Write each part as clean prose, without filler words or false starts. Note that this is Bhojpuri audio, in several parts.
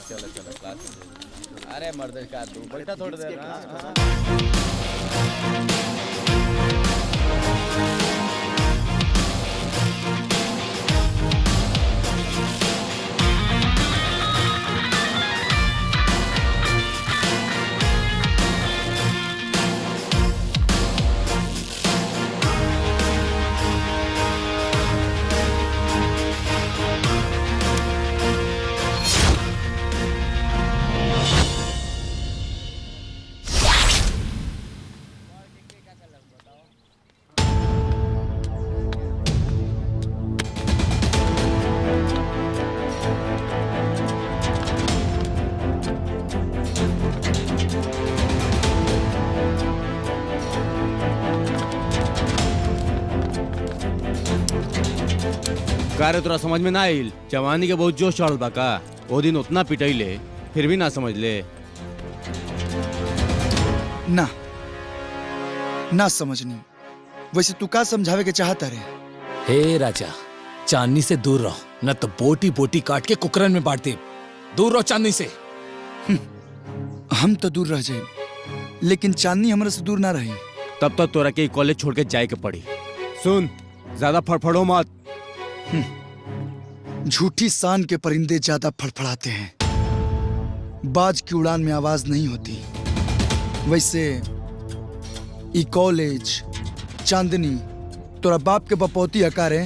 चलो चलो क्लास में। अरे मर्द का तू बैठा थोड़ी देर। कार्य तोरा समझ में ना आइल। जवानी के बहुत जोश चढ़ल बा का। वो दिन उतना पिटैले फिर भी ना समझ ले। ना ना समझनी। वैसे तू का समझावे के चाहता रे? हे राजा, चांदनी से दूर रहो, न तो बोटी बोटी काट के कुकरन में बांट दे। दूर रहो चांदनी से। हम तो दूर रह जाए, लेकिन चांदनी हमरा से दूर ना रही। तब तक तोरा के कॉलेज छोड़ के जाए के पड़ी। सुन, ज्यादा फड़फड़ो मत। झूठी शान के परिंदे ज्यादा फड़फड़ाते हैं, बाज की उड़ान में आवाज नहीं होती। वैसे ई कॉलेज चांदनी तोरा बाप के बपौती अकार है।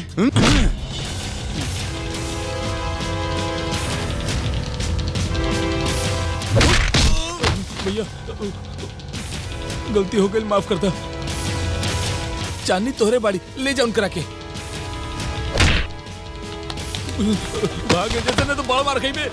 भैया गलती हो गई, माफ कर दो। चांदनी तोहरे बाड़ी ले जा उनकरा के। भागे जैसे ने तो बड़ा मार खाई में।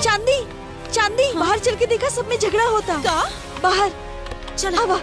चांदी, चांदी, बाहर चल के देखा, सब में झगड़ा होता। का? बाहर चल। आवा।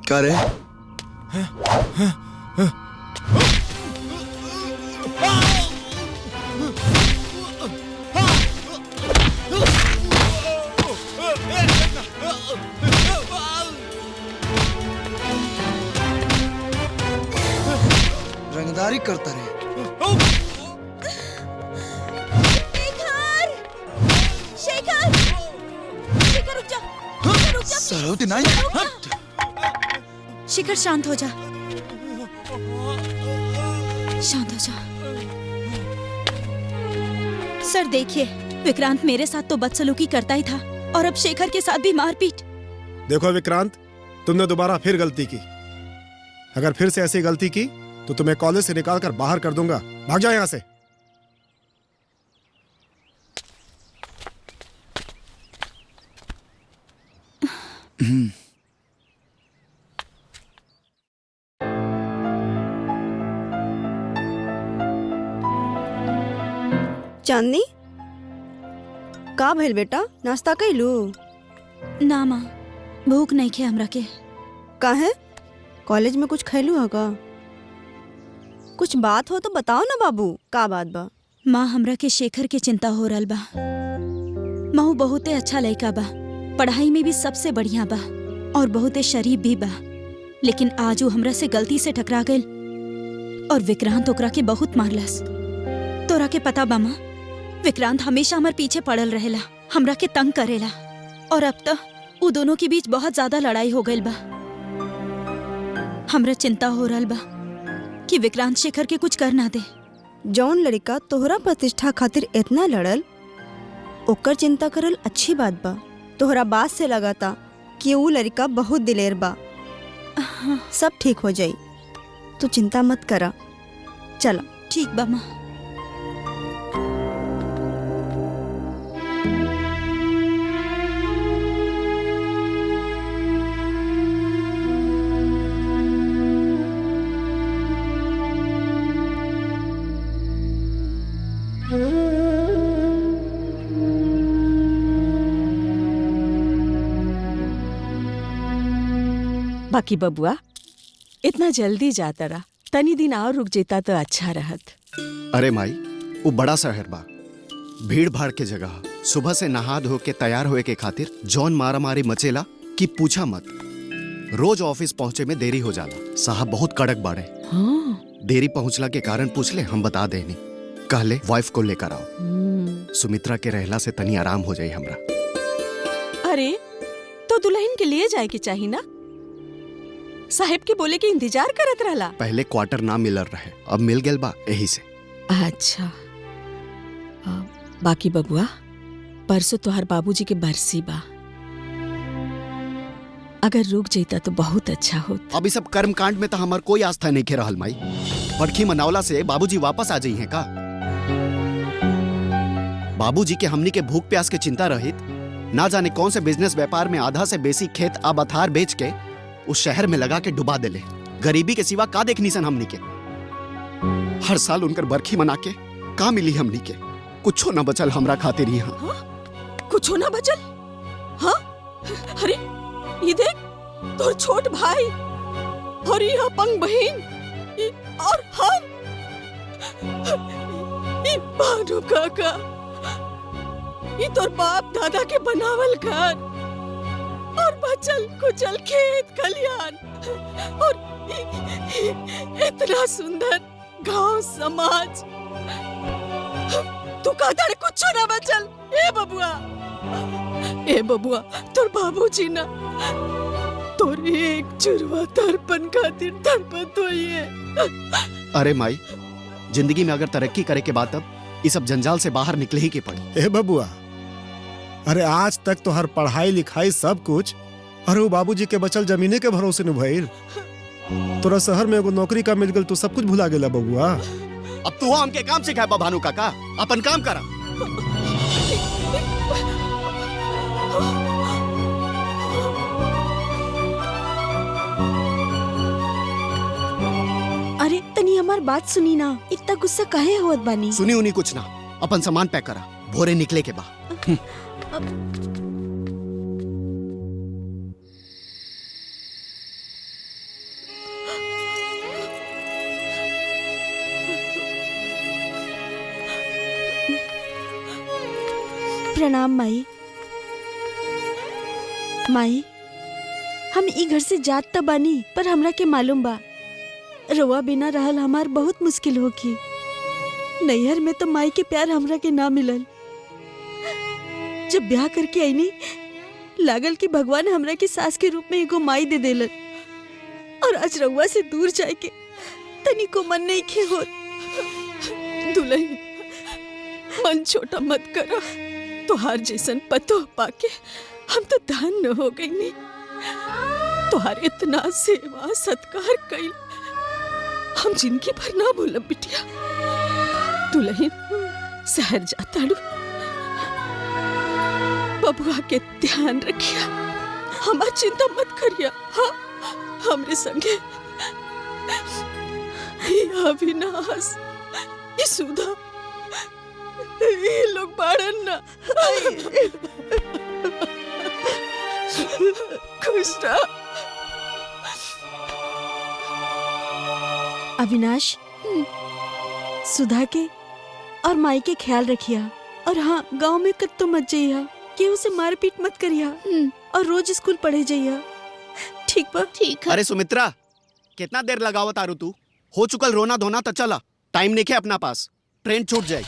क्या रे? रंगदारी करता रहे। शेखर! शेखर रुक जा! शेखर रुक जा! सरवती नहीं। शिखर शांत हो जा। शांत हो जा। सर देखिए, विक्रांत मेरे साथ तो बदसलूकी करता ही था और अब शेखर के साथ भी मारपीट। देखो विक्रांत, तुमने दोबारा फिर गलती की। अगर फिर से ऐसी गलती की तो तुम्हें कॉलेज से निकाल कर बाहर कर दूंगा। भाग जाओ यहाँ से। चांदनी, का भइल बेटा? नाश्ता कैलू? ना माँ, भूख नहीं खे हमरा के। काहे? कॉलेज में कुछ खैलू होगा? कुछ बात हो तो बताओ ना बाबू, का बात बा? माँ, हमरा के शेखर के चिंता हो रहल बा। महू बहुते अच्छा लड़का बा, पढ़ाई में भी सबसे बढ़िया बा और बहुते शरीफ भी बा, लेकिन आज वो हमरा से गलती से टकरा गइल और विक्रांत ओकरा के बहुत मारलस। तोरा के पता बा माँ, विक्रांत हमेशा हमार पीछे पड़ल रहेला, हमरा के तंग करेला और अब तो वो दोनों के बीच बहुत ज्यादा लड़ाई हो गइल बा। हमरा चिंता हो रहल बा कि विक्रांत शेखर के कुछ कर ना दे। जौन लड़का तोहरा प्रतिष्ठा खातिर इतना लड़ल, ओकर चिंता करल अच्छी बात बा। तोहरा बात से लगाता कि वो लड़का बहुत दिलेर बा। सब ठीक हो जाई, तू चिंता मत करा। चला। ठीक बा माँ। बाकी बबुआ, इतना जल्दी जाता रहा, तनी दिन और रुक जेता तो अच्छा रहत। अरे माई, वो बड़ा शहर बा, भीड़ भाड़ के जगह। सुबह से नहा धो के तैयार होए के खातिर जौन मारा मारी मचेला कि पूछा मत। रोज ऑफिस पहुंचे में देरी हो जाला। साहब बहुत कड़क बाड़े। हाँ। देरी पहुंचला के कारण पूछ ले, हम बता देनी। कहले वाइफ को लेकर आओ, सुमित्रा के रहला से तनी आराम हो जाई हमरा। अरे तो दुल्हन के लिए जाए के चाहिए ना, साहेब के बोले के इंतजार करत रहला। पहले क्वार्टर ना मिलर रहे, अब मिल गेल बा, यही से। अच्छा। बाकी बबुआ, परसों तोहर बाबूजी के बरसी बा, अगर रुक जाता तो बहुत अच्छा होता। अब इस सब कर्म कांड में तो हमार कोई आस्था नहीं खे रहल माई। बड़खी मनावला से बाबूजी वापस आ जाई हैं का? बाबूजी के हमनी के भूख प्यास के चिंता रहित, ना जाने कौन से बिजनेस व्यापार में आधा से बेसी खेत अब अथार बेच के उस शहर में लगा के डुबा देले। गरीबी के सिवा का देखनी सन हमनी के। हर साल उनकर बरखी मना के का मिली हमनी के? कुछो ना बचल हमरा खातिर यहाँ। कुछ ना बचल? हाँ? अरे ये देख, तोर छोट भाई और ये अपंग बहन और हम, ये भानु काका, ये तोर बाप दादा के बनावल घर और बचल कुचल खेत खलियान और इतना सुंदर गांव समाज। तू कहता रे कुछ ना बचल? ए बबुआ, तोर बाबूजी ना तोर एक चुरवा तर्पण खातिर तड़पत होइए। अरे माई, जिंदगी में अगर तरक्की करे के बाद तब इस सब जंजाल से बाहर निकले ही के पड़ी। ए बबुआ, अरे आज तक तो हर पढ़ाई लिखाई सब कुछ अरे वो बाबूजी के बचल जमीने के भरोसे न भइल। तोरा शहर में एगो नौकरी का मिल गल तो सब कुछ भुला गेला बबुआ। अब तू हमके काम सिखाए बा भानु काका, अपन काम करा। अरे तनी हमार बात सुनी ना, इतना गुस्सा काहे होत बानी? सुनी उनी कुछ ना, अपन सामान पैक करा, भोरे निकले के बा। प्रणाम माई। माई, हम ई घर से जात त बानी, पर हमरा के मालूम बा रवा बिना रहल हमार बहुत मुश्किल होगी। नैहर में तो माई के प्यार हमरा के ना मिलल। जब ब्याह करके आईनी लागल कि भगवान हमरा के सास के रूप में एगो माई दे देलन, और आज रउआ से दूर जाए के तनिको मन नहीं खे होत। दुल्हन मन छोटा मत करो, तुहार जैसन पतो पाके हम तो धन्य हो गई नहीं। तुहार इतना सेवा सत्कार कई हम जिंदगी भर ना भूलब बिटिया। दुल्हन शहर जाता लू, बबुआ के ध्यान रखिया, हमार चिंता मत करिया। हाँ, हमरे संगे ये अविनाश, ये सुधा, ये लोग बाड़न ना। खुश रह। अविनाश, सुधा के और माई के ख्याल रखिया, और हाँ, गांव में कत्तो मत जाइया, केहू से मारपीट मत करिया, और रोज स्कूल पढ़े जाइया। ठीक बा? ठीक है। अरे सुमित्रा, कितना देर लगावा तारू तू? हो चुकल रोना धोना तो चला, टाइम नहीं है अपना पास, ट्रेन छूट जाए।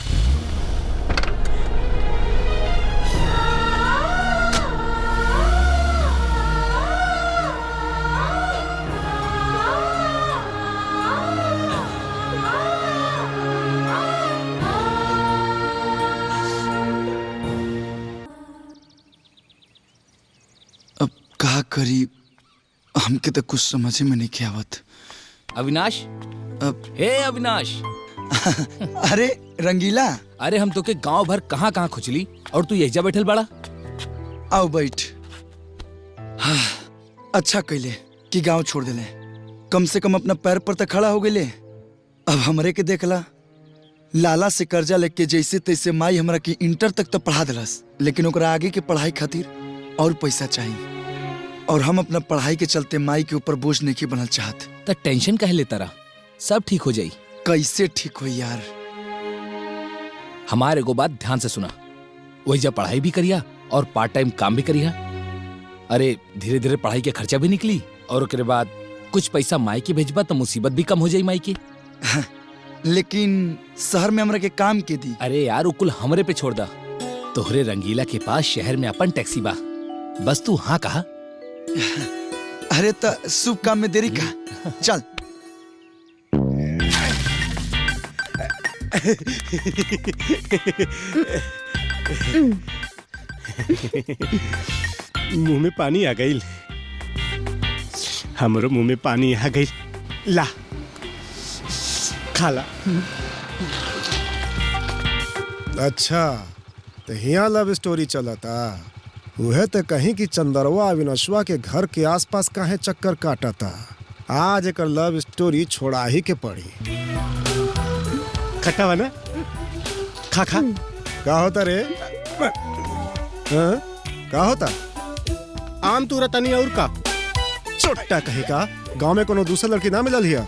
का करी, हमके तो कुछ समझ में नहीं आवत। अविनाश, हे अविनाश। अरे रंगीला, अरे हम तो के गांव भर कहाँ कहाँ खुचली और तू यही बैठल बड़ा। आओ बैठ। हाँ, अच्छा कैले कि गांव छोड़ देले, कम से कम अपना पैर पर तो खड़ा हो गए। अब हमरे के देखला, लाला से कर्जा लेके जैसे तैसे माई हमरा की इंटर तक तो पढ़ा दिलस, लेकिन ओकरा आगे के पढ़ाई खातिर और पैसा चाहिए, और हम अपना पढ़ाई के चलते माई के ऊपर बोझ नहीं बनल चाहत। तो टेंशन काहे लेता रहा, सब ठीक हो जाई। कैसे ठीक हो यार? हमारे को बात ध्यान से सुना, वही जब पढ़ाई भी करिया और पार्ट टाइम काम भी करिया। अरे धीरे धीरे पढ़ाई के खर्चा भी निकली, और उसके बाद कुछ पैसा माई के भेजबा तो मुसीबत भी कम हो जाई माई की। लेकिन शहर में हमरा के काम के दी। अरे यार, उकुल हमरे पे छोड़ दा। तोहरे रंगीला के पास शहर में अपन टैक्सी बा, बस तू हाँ कहा। अरे तो शुभ काम में देरी का, चल। मुंह में पानी आ गई, हमरो मुंह में पानी आ गई। ला खाला। अच्छा, तो यहाँ लव स्टोरी चलता। वह तो कहीं की चंदरवा अविनाशवा के घर के आसपास काहे चक्कर काटता। आज एक लव स्टोरी छोड़ा ही के पड़ी। खट्टा बना, खा खा। का होता रे? हाँ? का होता? आम तू रतनी और का छोटा कहीं का गांव में कोनो दूसरा लड़की ना मिलल हिया,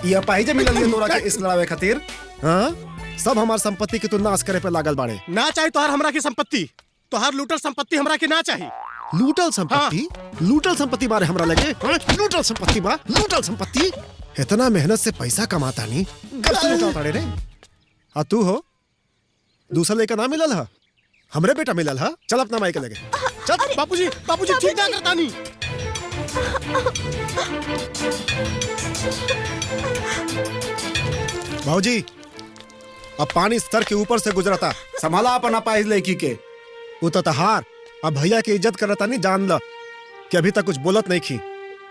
या पाहिजे मिलल हिया तोरा के इस लड़ावे खातिर? हाँ, सब हमार संपत्ति के तू नाश करे पे लागल बाड़े। ना चाहे तोहार हमरा की संपत्ति, तोहार लूटल संपत्ति हमरा के ना चाहिए। लूटल संपत्ति? लूटल संपत्ति बारे हमरा लगे। लूटल संपत्ति बा, लूटल संपत्ति। इतना मेहनत से पैसा कमाता नहीं, घर से निकाल ताड़े रे। आ तू हो दूसरा लेकर ना मिलल हा, हमरे बेटा मिलल हा। चल अपना माई के लगे चल। बापूजी, बापूजी ठीक ना करता नहीं। भाऊजी, अब पानी सर के ऊपर से गुजरता, संभाला अपना पाइज लड़की के। वो तो तहार अब भैया की इज्जत करता नहीं, जान ल कि अभी तक कुछ बोलत नहीं खी।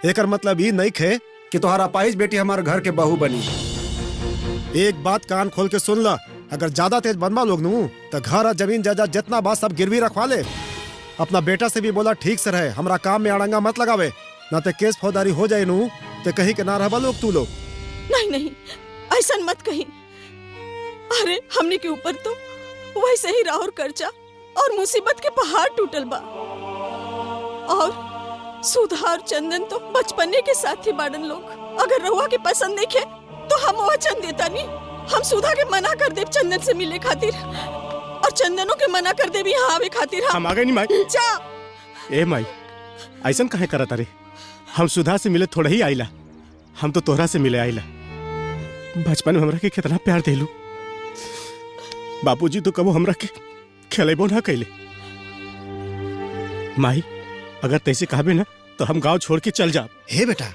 एकर मतलब ये नहीं खे कि तुम्हारा पाइज बेटी हमारे घर के बहू बनी। एक बात कान खोल के सुन ला, अगर ज्यादा तेज बनवा लोग नू तो घर और जमीन जायदाद जितना बात सब गिरवी रखवा ले। अपना बेटा से भी बोला ठीक से रहे, हमरा काम में अड़ंगा मत लगावे, ना तो केस फौजदारी हो जाए नू तो कहीं के ना रहबा लोग तू लोग। नहीं नहीं, ऐसा मत कहीं। अरे हमने के ऊपर तो वैसे ही राहुल कर्जा और मुसीबत के पहाड़ टूटल बा, और सुधा और चंदन तो बचपने के साथ ही बाड़न लोग। अगर रहुआ के पसंद नहीं खे तो हम वचन देता नहीं, हम सुधा के मना कर दे चंदन से मिले खातिर, और चंदनों के मना कर दे भी यहाँ आवे खातिर। हम आ गए नहीं माई। जा। ए माई, ऐसा कहे करत अरे, हम सुधा से मिले थोड़ा ही आइला, हम तो तोहरा से मिले आइला। बचपन में हमरा के कितना प्यार देलू। बापूजी तो कबो हमरा के खेलेबो ना कैले। माई अगर तैसे कहबे ना तो हम गांव छोड़ के चल जाब। हे बेटा,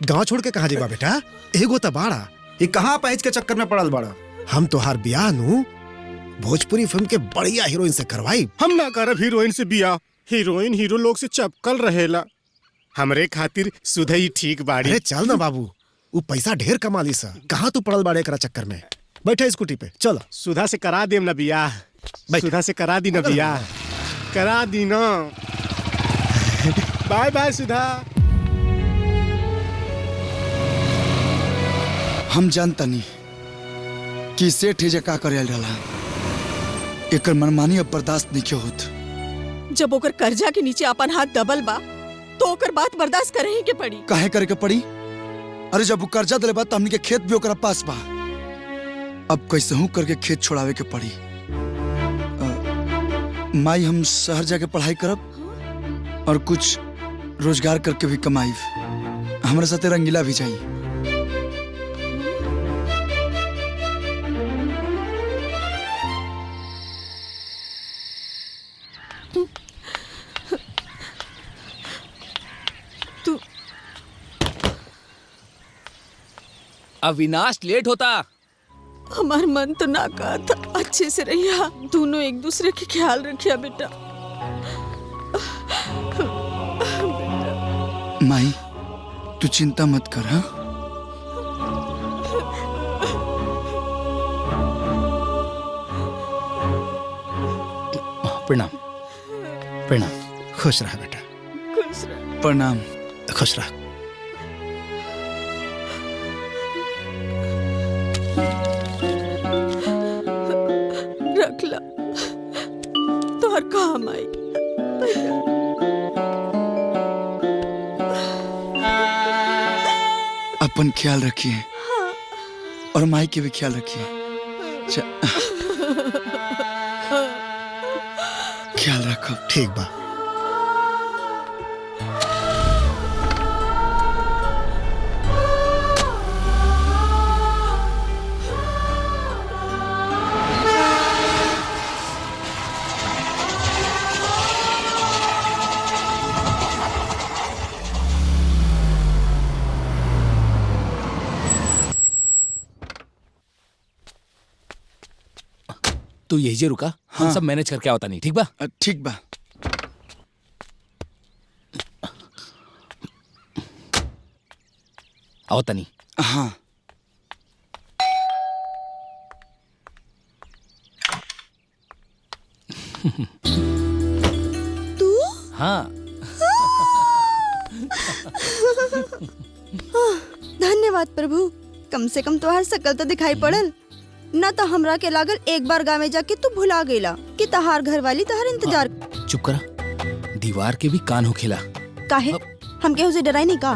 गांव छोड़ के कहाँ जेबा बेटा? एगो त बाड़ा, ये कहाँ पैच के चक्कर में पड़ल बाड़ा? हम तोहार बियाह नु भोजपुरी फिल्म के बढ़िया हीरोइन से करवाई। हम ना करब हीरोइन से बियाह। हीरोइन हीरो लोग से चपकल रहेला। हमरे खातिर सुधा ही ठीक बाड़ी। अरे चल ना बाबू, वो पैसा ढेर कमा ली सा। कहाँ तू पड़ल बाड़े एकरा चक्कर में? बैठा स्कूटी पे, चलो। सुधा से करा देम ना बियाह। सुधा से करा दी ना बियाह, करा दी ना। बाय बाय सुधा। हम जानता नहीं कि सेठ है का करे डाला। एकर मनमानी अब बर्दाश्त नहीं क्यों होत। जब ओकर कर्जा के नीचे अपन हाथ दबल बा तो ओकर बात बर्दाश्त करे ही के पड़ी। काहे करे के पड़ी? अरे जब वो कर्जा दिले बा त हमनी के खेत भी ओकरा पास बा। अब कैसे हूँ करके खेत छोड़ावे के पड़ी। माई हम शहर जाके पढ़ाई करब और कुछ रोजगार करके भी कमाई। हमारे साथे रंगीला भी चाहिए। अविनाश लेट होता। हमार मन तो ना कहा था अच्छे से रहिया, दोनों एक दूसरे के ख्याल रखिया बेटा। माई तू चिंता मत कर। हाँ प्रणाम। प्रणाम। खुश रहा बेटा। खुश रह। प्रणाम। खुश रहा। रख ला तो हर काम आई। अपन ख्याल रखिए और माई के भी ख्याल रखिए। ख्याल रखो। ठीक बा। तू यही जे रुका। हाँ। हम सब मैनेज करके आवता नहीं। ठीक बा? ठीक बा। आवता नहीं। हाँ तू? हाँ। धन्यवाद प्रभु, कम से कम तोहार शकल तो दिखाई पड़ल। न तो हमरा के लागल एक बार गाँव में जाके तू भुला गेला कि तहार घर वाली तहार इंतजार। चुप करा। दीवार के भी कान हो खेला। काहे? हम केहू से डराई नहीं का?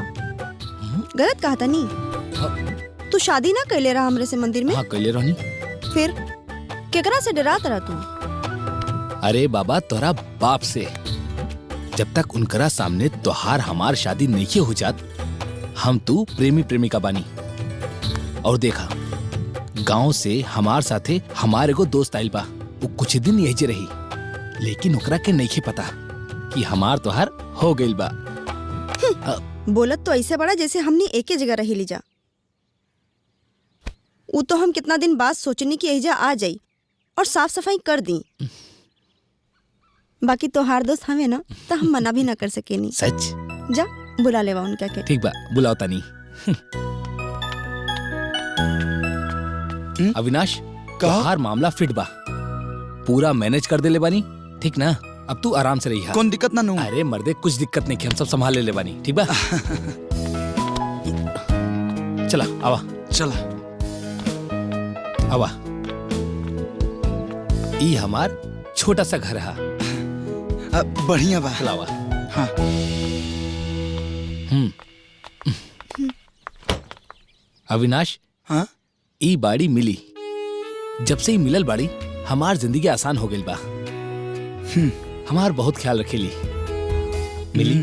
गलत कहा था नहीं। तू शादी ना कैले रहा हमरे से मंदिर में? हाँ कैले रहनी। फिर केकरा से डरात रहा तू? अरे बाबा तोरा बाप से। जब तक उनकरा सामने तोहार हमार शादी नहीं हो जात, हम तू प्रेमी प्रेमिका बानी। और देखा गांव से हमार साथे हमारे को दोस्त आइल बा। वो कुछ दिन यही जे रही, लेकिन ओकरा के नहीं पता कि हमार तोहार हो गइल बा। बोलत तो ऐसे बड़ा जैसे हमने एक ही जगह रही लीजा। वो तो हम कितना दिन बाद सोचनी कि एजा आ जाई और साफ सफाई कर दी। बाकी तोहार दोस्त हमें ना, तो हम मना भी ना कर सके नहीं। सच? जा बुला लेवा उनका के। ठीक बा, बुलावता नहीं। अविनाश तोहार मामला फिट बा, पूरा मैनेज कर दे ले बानी। ठीक ना? अब तू आराम से रही। कौन दिक्कत ना नु? अरे मर्दे कुछ दिक्कत नहीं, हम सब संभाल ले बानी। ठीक बा? चला आवा। चला आवा। ई हमार छोटा सा घर है। बढ़िया बा। चला आवा। हाँ। अविनाश, हाँ? ई बाड़ी मिली। जब से ही मिलल बाड़ी हमार जिंदगी आसान हो गई बा। हमार बहुत ख्याल रखेली। मिली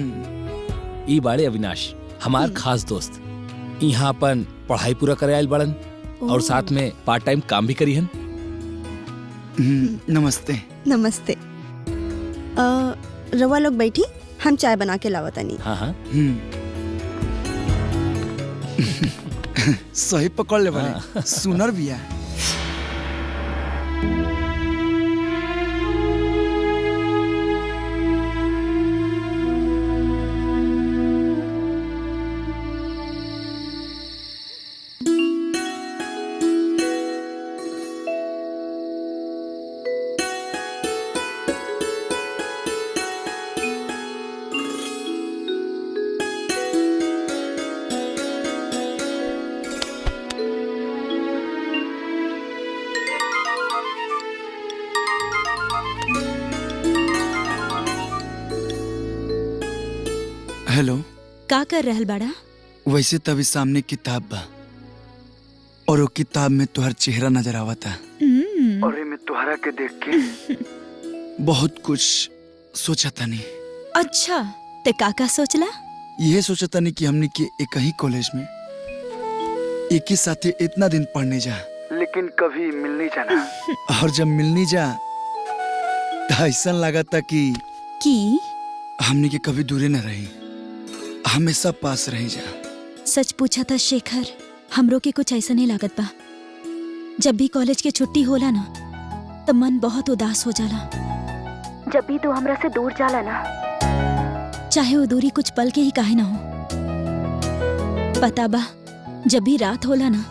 ई बाड़े अविनाश, हमार खास दोस्त। यहाँ अपन पढ़ाई पूरा करे आयल बड़न और साथ में पार्ट टाइम काम भी करी हन। नमस्ते। नमस्ते। रवा लोग बैठी, हम चाय बना के लावतानी। हाँ हाँ सही पकड़ ले बड़े, सुनर भी है। हेलो, का कर रहल बाड़ा? वैसे तभी सामने किताब बा और वो किताब में तुहर चेहरा नजर आवता और मैं तुहरा के देख के बहुत कुछ सोचा तनी। अच्छा, ते काका सोचला? यह सोचा तनी कि हमने के एक ही कॉलेज में एक ही साथ इतना दिन पढ़ने जा, लेकिन कभी मिलने जाना। और जब मिलने जा तो ऐसा लगा था कि हमने के कभी दूरी न रही, हमेशा पास रही जा। सच पूछा था शेखर, हमरो के कुछ ऐसा नहीं लागत बा। जब भी कॉलेज के छुट्टी होला ना तब मन बहुत उदास हो जाला। जब भी तू हमरा से दूर जाला ना, चाहे वो दूरी कुछ पल के ही काहे ना हो। पता बा, जब भी रात होला ना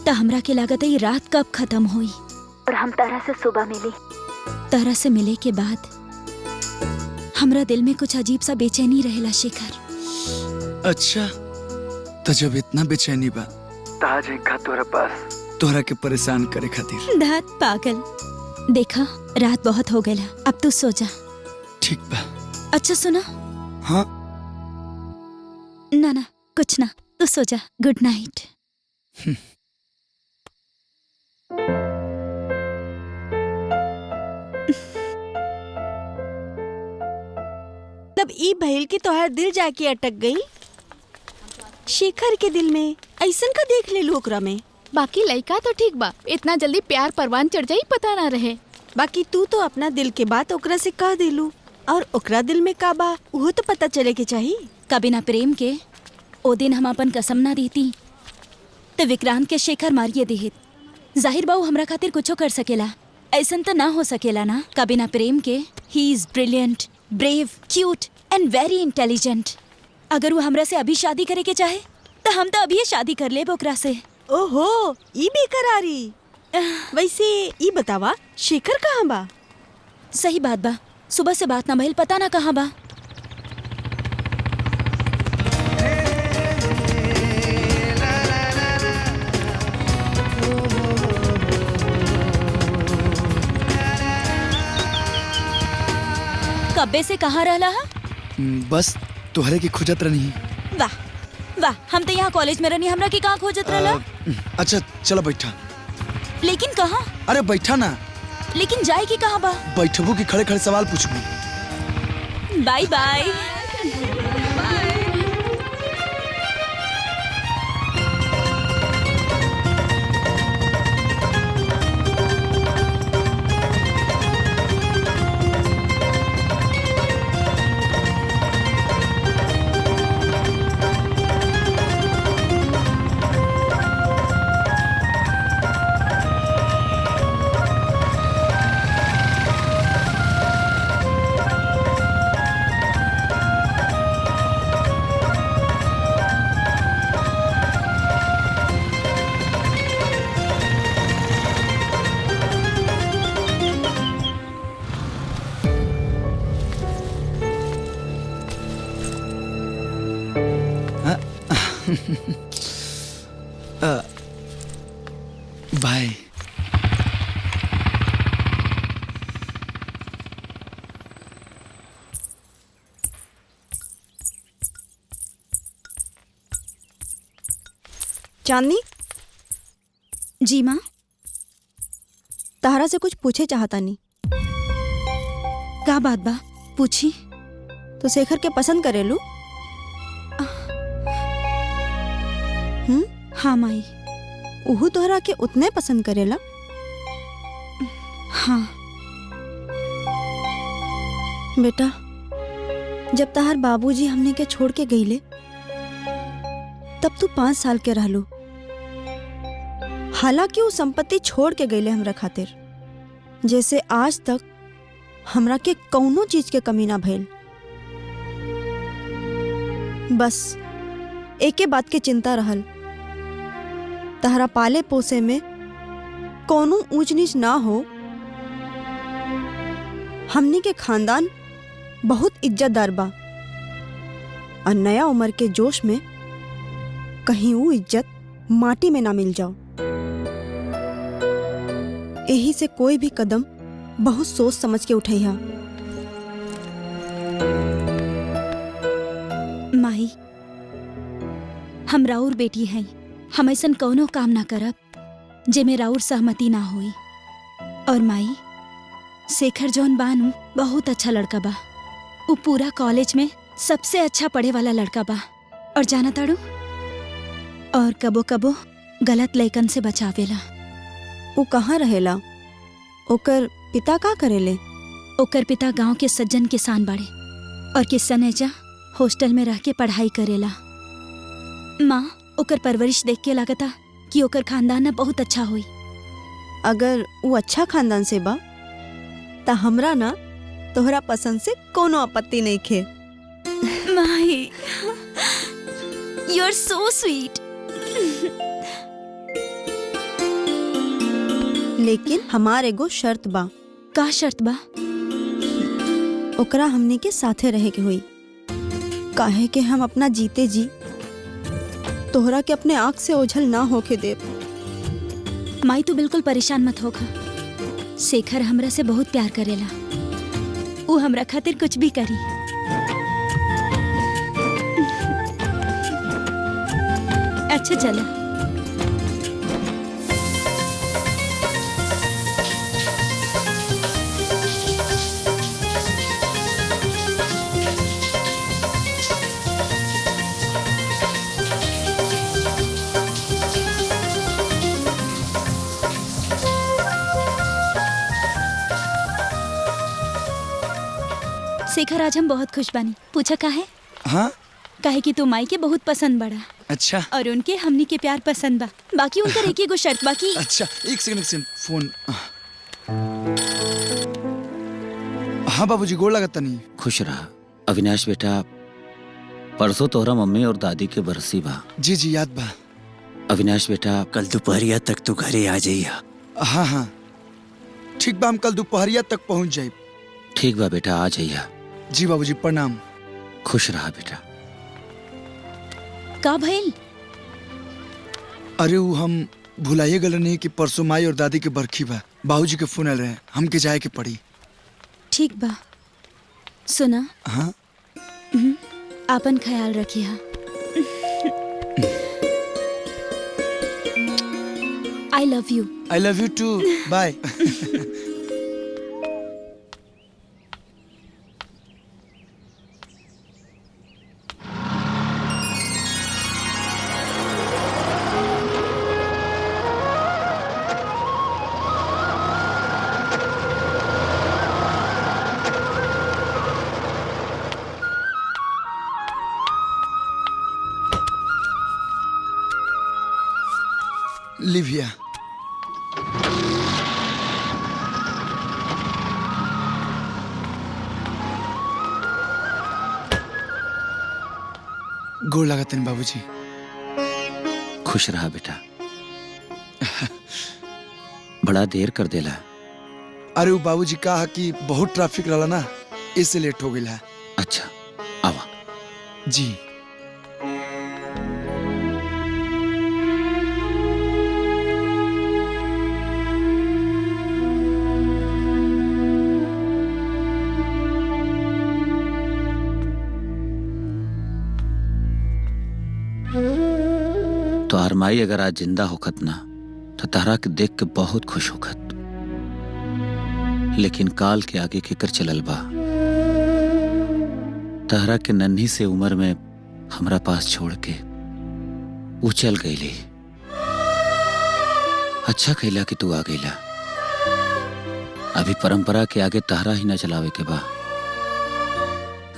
तो हमरा के लागत है ये रात कब खत्म हुई और हम तारा से सुबह मिली। तारा से मिले के बाद हमरा दिल में कुछ अजीब सा बेचैनी रहेला शेखर। अच्छा, तो जब इतना बेचैनी बा ताज का तोरा पास तोरा के परेशान करे खातिर। धात पागल, देखा रात बहुत हो गया, अब तू सो जा। ठीक बा। अच्छा सुना। हाँ। ना कुछ ना, तू सो जा। Good night. तब ई भइल की तोहार दिल जाके अटक गई। शेखर के दिल में ऐसन का देख ले ओकरा में। बाकी लड़का तो ठीक बा, इतना जल्दी प्यार परवान चढ़ जाई पता ना रहे। बाकी तू तो अपना दिल के बात ओकरा से कह दिलू, और ओकरा दिल में का बा वो तो पता चले के चाहिए। कभी ना प्रेम के ओ दिन हम अपन कसम ना देती तो विक्रांत के शेखर मारिए देहित। जाहिर बाऊ हमरा खातिर कुछो कर सकेला, ऐसन तो ना हो सकेला ना। कभी ना प्रेम के he is brilliant, brave, cute and very intelligent. अगर वो हमरा से अभी शादी करे के चाहे तो हम तो अभी शादी कर ले ओकरा से। ओहो, ई बेकरारी। वैसे ई बतावा शेखर कहाँ बा? सही बात बा, सुबह से बात ना भइल, पता ना कहाँ बा। कब्बे से कहाँ रहला हा? बस तुहरे की खोजत रही। वाह वाह, हम तो यहाँ कॉलेज में रहनी, हमरा की कहाँ खोजत रहला? अच्छा चलो बैठा। लेकिन कहाँ? अरे बैठा ना। लेकिन जाए की कहाँ बा? बैठबू की खड़े खड़े सवाल पूछबू। Bye bye. बाय। चांदनी। जी माँ। तहरा से कुछ पूछे चाहता नहीं। का बात बा? पूछी। तो शेखर के पसंद करेलू? हाँ माई, उहू तोहरा के उतने पसंद करेला? हाँ। बेटा, जब तहार बाबूजी हमने के छोड़ के गईले तब तू 5 साल के रहलू। हालांकि वो संपत्ति छोड़ के गईले हमरा खातिर, जैसे आज तक हमरा के कौनो चीज के कमी ना भइल। बस एके बात के चिंता रहल, तहरा पाले पोसे में कौनो ऊंच नीच ना हो। हमनी के खानदान बहुत इज्जतदार बा और नया उम्र के जोश में कहीं वो इज्जत माटी में ना मिल जाओ। यही से कोई भी कदम बहुत सोच समझ के उठैहा। माई, हम राउर बेटी हैं। हम ऐसन कौनो काम ना करब जेमे राउर सहमति ना होई। और माई, शेखर जौन बानू बहुत अच्छा लड़का बा। वो पूरा कॉलेज में सबसे अच्छा पढ़े वाला लड़का बा। और जाना ताड़ू, और कबो कबो गलत लइकन से बचावेला। वो कहाँ रहेला? ओकर पिता का करेले? ओकर पिता गांव के सज्जन किसान बाड़े और किसान एजा हॉस्टल में रह के पढ़ाई करेला। माँ, ओकर परवरिश देख के लागता कि ओकर खानदान ना बहुत अच्छा होई। अगर वो अच्छा खानदान से बा ता हमरा ना तोहरा पसंद से कोनो आपत्ति नहीं खे। माही, यू आर सो स्वीट। लेकिन हमार एगो शर्त बा। का शर्त बा? ओकरा हमनी के साथे रहे के हुई। काहे के हम अपना जीते जी तोहरा के अपने आँख से ओझल ना होके दे। माई, तू बिल्कुल परेशान मत होखा। शेखर हमरा से बहुत प्यार करेला। वो हमरा खातिर कुछ भी करी। अच्छा चला। शेखर, आज हम बहुत खुश बानी। पूछा काहे? हाँ? काहे कि तू माई के बहुत पसंद बड़ा अच्छा। और उनके हमनी के प्यार पसंद बा। बाकी उनका एक एगो शर्त बाकी। अच्छा, एक सेकंड फोन। हाँ बाबूजी, गोड़ लागत नहीं। खुश रहा अविनाश बेटा। परसों तोहरा मम्मी और दादी के बरसी बा। जी जी याद बा। अविनाश बेटा, कल दोपहरिया तक तू घरे आ जाइया। हाँ हाँ ठीक बा, हम कल दोपहरिया तक पहुँच जाए। ठीक बा बेटा, आ जाइया। जी बाबूजी, प्रणाम। खुश रहा बेटा। का भइल? अरे वो हम भुलाइए गल नहीं कि परसों माई और दादी के बरखी बा। बाबूजी के फोन आल रहे, हमके जाए के पड़ी। ठीक बा। सुना, हाँ? आपन ख्याल रखिया। I love you. I love you too. Bye. लिविया, गोड़ लागत नहीं बाबूजी। खुश रहा बेटा। बड़ा देर कर देला। अरे वो बाबूजी कहा कि बहुत ट्रैफिक रहला ना, इससे लेट हो गया। अच्छा, आवा। जी। तो आरमाई अगर आज जिंदा होखत ना तो तारा के देख के बहुत खुश होखत। लेकिन काल के आगे केकर चलल बा। तारा के नन्ही से उम्र में हमरा पास छोड़ के वो चल गईली। अच्छा कैला कि तू आ गईला। अभी परंपरा के आगे तहरा ही न चलावे के बा।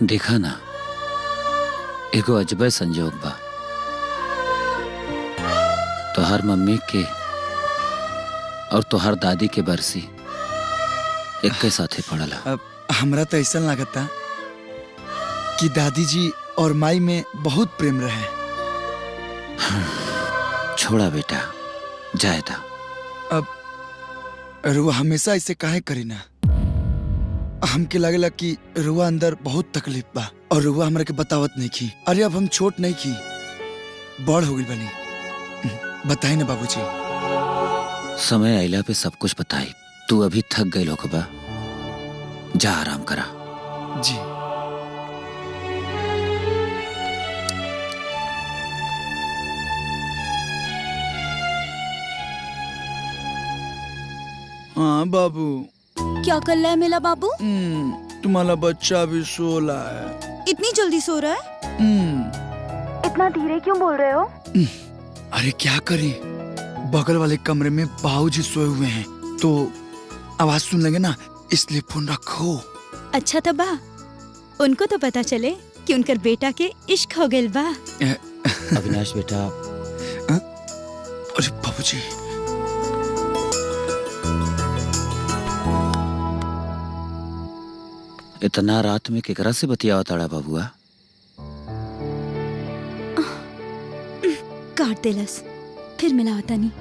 देखा ना, एगो अजबे संजोग बा। तोहार मम्मी के और तोहार दादी के बरसी एक के साथे पड़ला। अब हमरा तो ऐसा लगता कि दादी जी और माई में बहुत प्रेम रहे। छोड़ा बेटा, जाए था। अब रुआ हमेशा ऐसे काहे करी ना। हमके लगेला कि रुआ अंदर बहुत तकलीफ बा और रुआ हमरा के बतावत नहीं की। अरे अब हम छोट नहीं की, बड़ हो गई बनी। बताई ना बाबूजी। समय आइला पे सब कुछ बताई। तू अभी थक गई लोग बा, जा आराम करा। जी। हाँ बाबू। क्या कर रहा है मेरा बाबू? तुम्हारा बच्चा भी सो रहा है। इतनी जल्दी सो रहा है? इतना धीरे क्यों बोल रहे हो? अरे क्या करें, बगल वाले कमरे में बाबूजी सोए हुए हैं, तो आवाज सुन लेंगे ना, इसलिए फोन रखो। अच्छा था बा, उनको तो पता चले कि उनकर बेटा के इश्क हो गइल बा। अविनाश बेटा। अरे बाबूजी। इतना रात में केकरा से बतियावा ताड़ा बाबुआ? काट देलस, फिर मिला होता नहीं।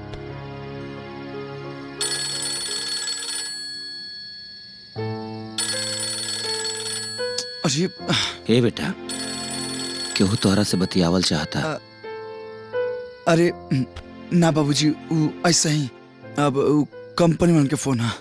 अरे ए बेटा, केहू तोहरा से बतियावल चाहता। अरे ना बाबूजी, वो ऐसा ही। अब कंपनी में उनके फोन है।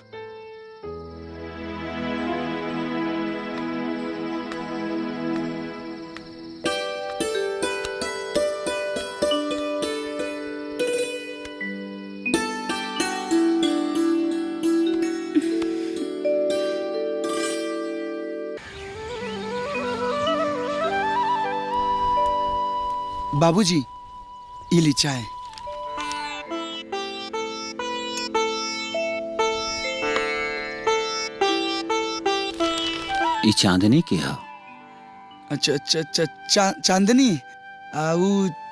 बाबूजी, ये ली चाय। ये चांदनी की है? अच्छा अच्छा अच्छा, चांदनी। वो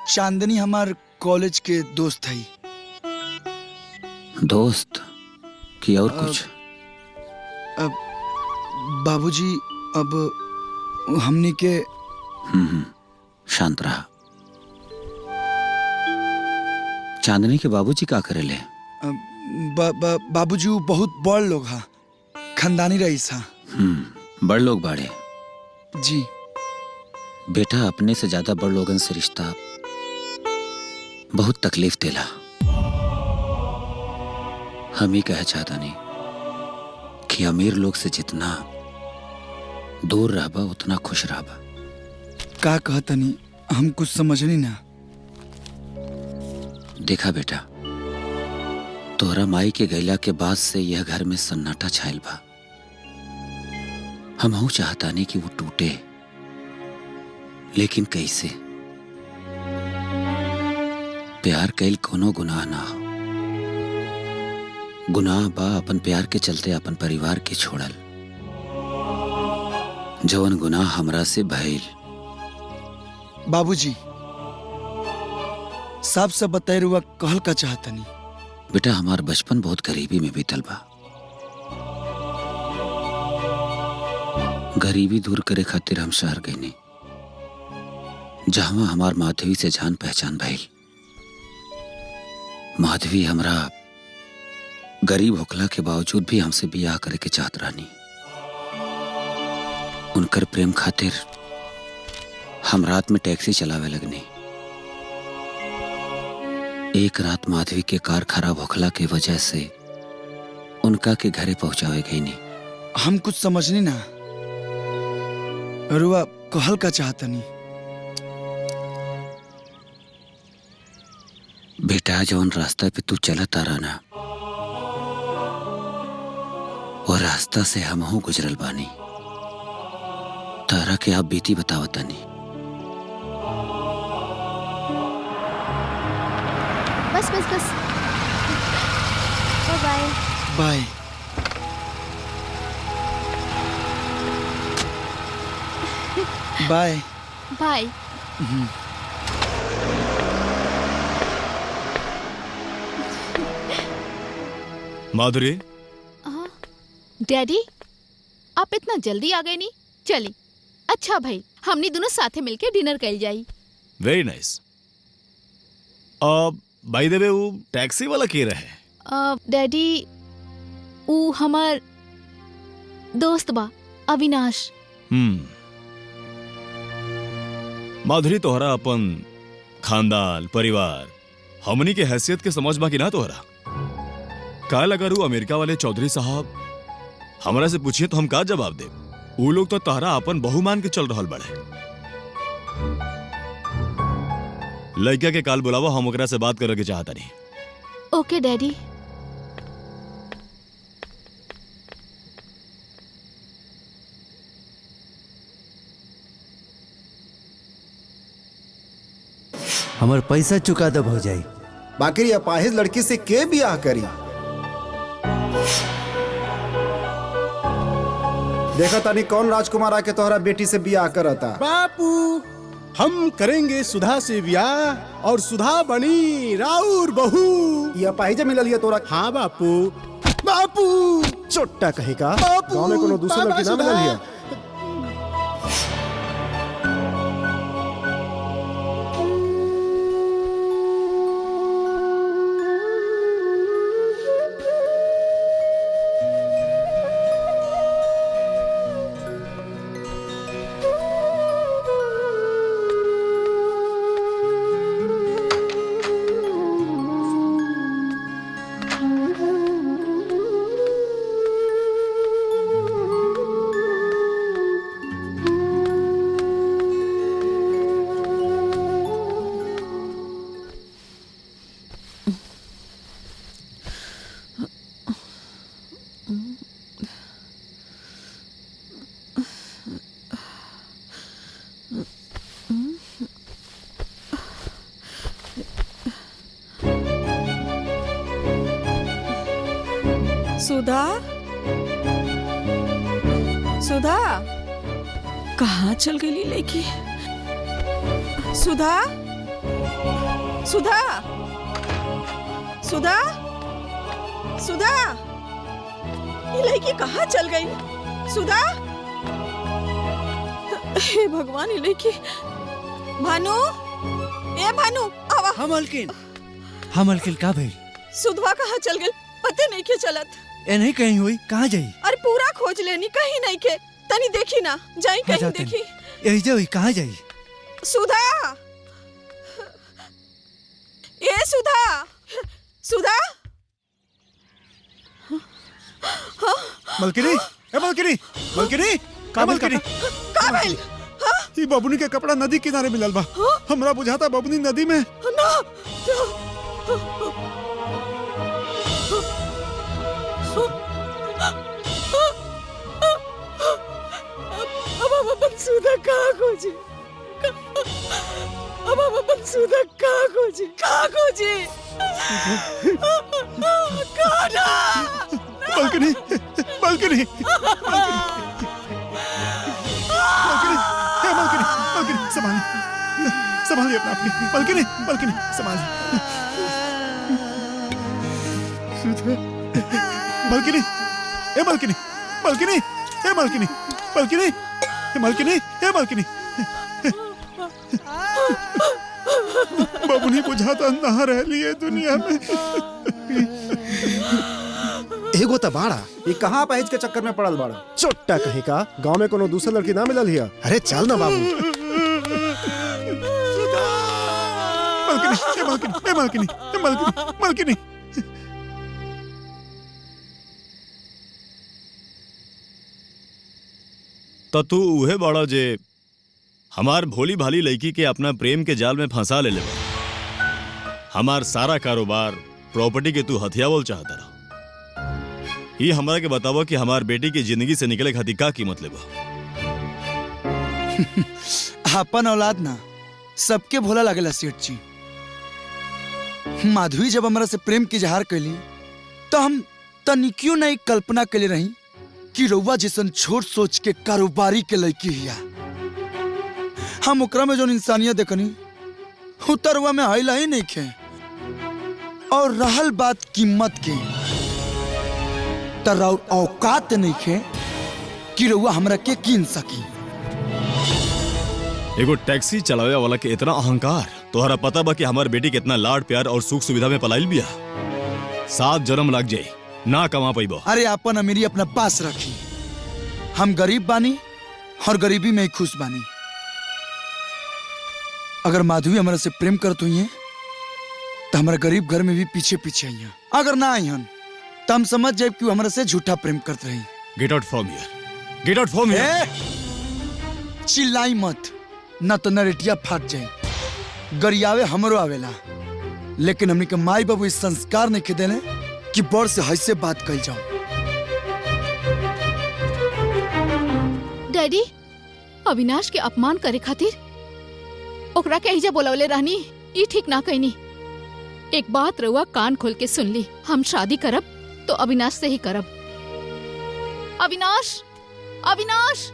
चांदनी हमार कॉलेज के दोस्त है। दोस्त कि और कुछ? अब बाबूजी, अब हमने के शांत रहा। चांदनी के बाबूजी का करेले? बाबूजी बहुत बड़ लोग हा, खानदानी रईस हा। बड़ लोग बाड़े। जी। बेटा, अपने से ज्यादा बड़ लोगन से रिश्ता बहुत तकलीफ देला। हम ही कह चाहता नहीं कि अमीर लोग से जितना दूर रहबा उतना खुश रहबा। का कहता नहीं, हम कुछ समझनी ना। देखा बेटा, तोहरा माई के गैला के बाद से यह घर में सन्नाटा छायल बा। हम चाहता नहीं कि वो टूटे, लेकिन कैसे? प्यार कैल कोनो गुनाह ना हो। गुनाह बा अपन प्यार के चलते अपन परिवार के छोड़ल। जवन गुनाह हमरा से भइल। बाबूजी, साफ सब बताए रुआ कहल का चाहता नहीं। बेटा, हमार बचपन बहुत गरीबी में बीतल बा। गरीबी दूर करे खातिर हम शहर गए, जहां हमार माधवी से जान पहचान भइल। माधवी हमरा गरीब होखला के बावजूद भी हमसे बियाह करे के चाहत रहनी। उनकर प्रेम खातिर हम रात में टैक्सी चलावे लगनी। एक रात माधवी के कार खराब होखला के वजह से उनका के घरे पहुंचावे गई नहीं। हम कुछ समझनी ना, रुआ कहल का चाहता नहीं। बेटा, जौन रास्ता पे तू चलत आ रहा ना, वो रास्ता से हमहू गुजरल बानी। तारा के आप बीती बतावतानी। बस बस बस। Bye. Bye. Bye. Bye. Madhuri, daddy आप इतना जल्दी आ गए नहीं। चली अच्छा भाई, हमनी दोनों साथे मिलके डिनर कर जाई। Very nice. By the way, वो टैक्सी वाला के रहे? डैडी ऊ हमार दोस्त बा अविनाश। माधुरी, तोहरा अपन खानदान परिवार हमनी के हैसियत के समझ बा कि ना तोहरा? काल अगर वो अमेरिका वाले चौधरी साहब हमरा से पूछिए तो हम का जवाब दे? वो लोग तो तोहरा अपन बहु मान के चल रहल बड़े। लड़का के काल बुलावा, हम ओकरा से बात करे के चाहता नहीं। ओके डैडी। हमार पैसा चुका दो भौजाई। बाकी अपाहिज लड़की से के बियाह करी? देखा तानी कौन राजकुमार आके तोहरा बेटी से बियाह करता। बापू, हम करेंगे सुधा से ब्याह और सुधा बनी राउर बहू। ये अपाहिज मिलल है तोरा? हाँ बापू। बापू चोट्टा कहीं का बापू, गाँव में कोनो दूसरा बाबा लड़की ना मिलल है? सुधा, सुधा कहाँ चल गई लड़की? सुधा, सुधा, सुधा, सुधा, ये लड़की कहाँ चल गई? सुधा, हे भगवान, ये लड़की। भानु, ए भानु, आवा। हम अलकिन का भइल? सुधवा कहाँ चल गई? पते नहीं के चलत। ए नहीं कहीं हुई, कहाँ जाई? अरे पूरा खोज लेनी, कहीं नहीं के। तनी देखी ना, जाई कहीं देखी। यही जाई, कहाँ जाई? सुधा, ए सुधा, सुधा। मलकिनी, ए मलकिनी, मलकिनी, का मलकिनी? का भइल? ये बबुनी के कपड़ा नदी किनारे मिलल बा। हमरा बुझाता बबुनी नदी में। ना, अब अपन सुधा कहाँ खोजी? अब अपन सुधा कहाँ खोजी? कहाँ खोजी? कहाँ ना? मलकिनी, मलकिनी, मलकिनी, संभालिए, संभालिए अपना आप। मलकिनी, मलकिनी, संभालिए। मलकिनी, ए मलकिनी, मलकिनी, ए मलकिनी, मलकिनी, ए मलकिनी, ए मलकिनी। बबुनी बुझाता ना रह लिए दुनिया में। एगो त बाड़ा, ये कहाँ पहुंच के चक्कर में पड़ल बाड़ा? चोट्टा कहीं का गांव में कोनो दूसरा लड़की ना मिलल हिया? अरे चल ना बाबू। मलकिनी, मलकिनी, मलकिनी, मलकिनी, मलकिनी। तो तू उहे बड़ा जे हमार भोली भाली लड़की के अपना प्रेम के जाल में फंसा ले हमार सारा कारोबार प्रॉपर्टी के तू हथियावल चाहता रहा। ये हमारा के बतावा कि हमार बेटी की जिंदगी से निकले खातिर का कीमत लेबा? अपन औलाद ना सबके भोला लगेला सेठ जी। माधवी जब हमरा से प्रेम की इजहार कैली तो हम तनी क्यों नहीं कल्पना के लिए रही कि रउआ जैसन छोट सोच के कारोबारी के लड़की हिया। हम ओकरा में जो इंसानियत देखनी उतरवा में आइला ही नहीं खे। और रहल बात कीमत के, तराउर औकात नहीं खे कि रउआ हमरा के कीन सकी। एगो टैक्सी चलावे वाला के इतना अहंकार, तोहरा पता बा कि हमार बेटी कितना लाड प्यार और सुख सुविधा में पलाइल बिया। 7 जन्म लग जाए ना कमा पाइबो। अरे अपन अमीरी अपना पास रखी। हम गरीब बानी और गरीबी में ही खुश बानी। अगर माधवी हमारा से प्रेम करत हुई है तो हमारा गरीब घर में भी पीछे पीछे आई है। अगर ना आई हन तो हम समझ जाए कि हमारा से झूठा प्रेम करते रही। Get out from here, get out from here. चिल्लाई मत, न तो नरेटिया फाट जाए। गरियावे हमरो आवेला, लेकिन हमनी के माई बाबू इस संस्कार नहीं के देने कि बड़ से हई से बात कल जाओ। डैडी, अविनाश के अपमान करे खातिर ओकरा के एहिजा बोलावले रहनी, ई ठीक ना कहनी। एक बात रउआ कान खोल के सुन ली, हम शादी करब तो अविनाश से ही करब। अविनाश, अविनाश,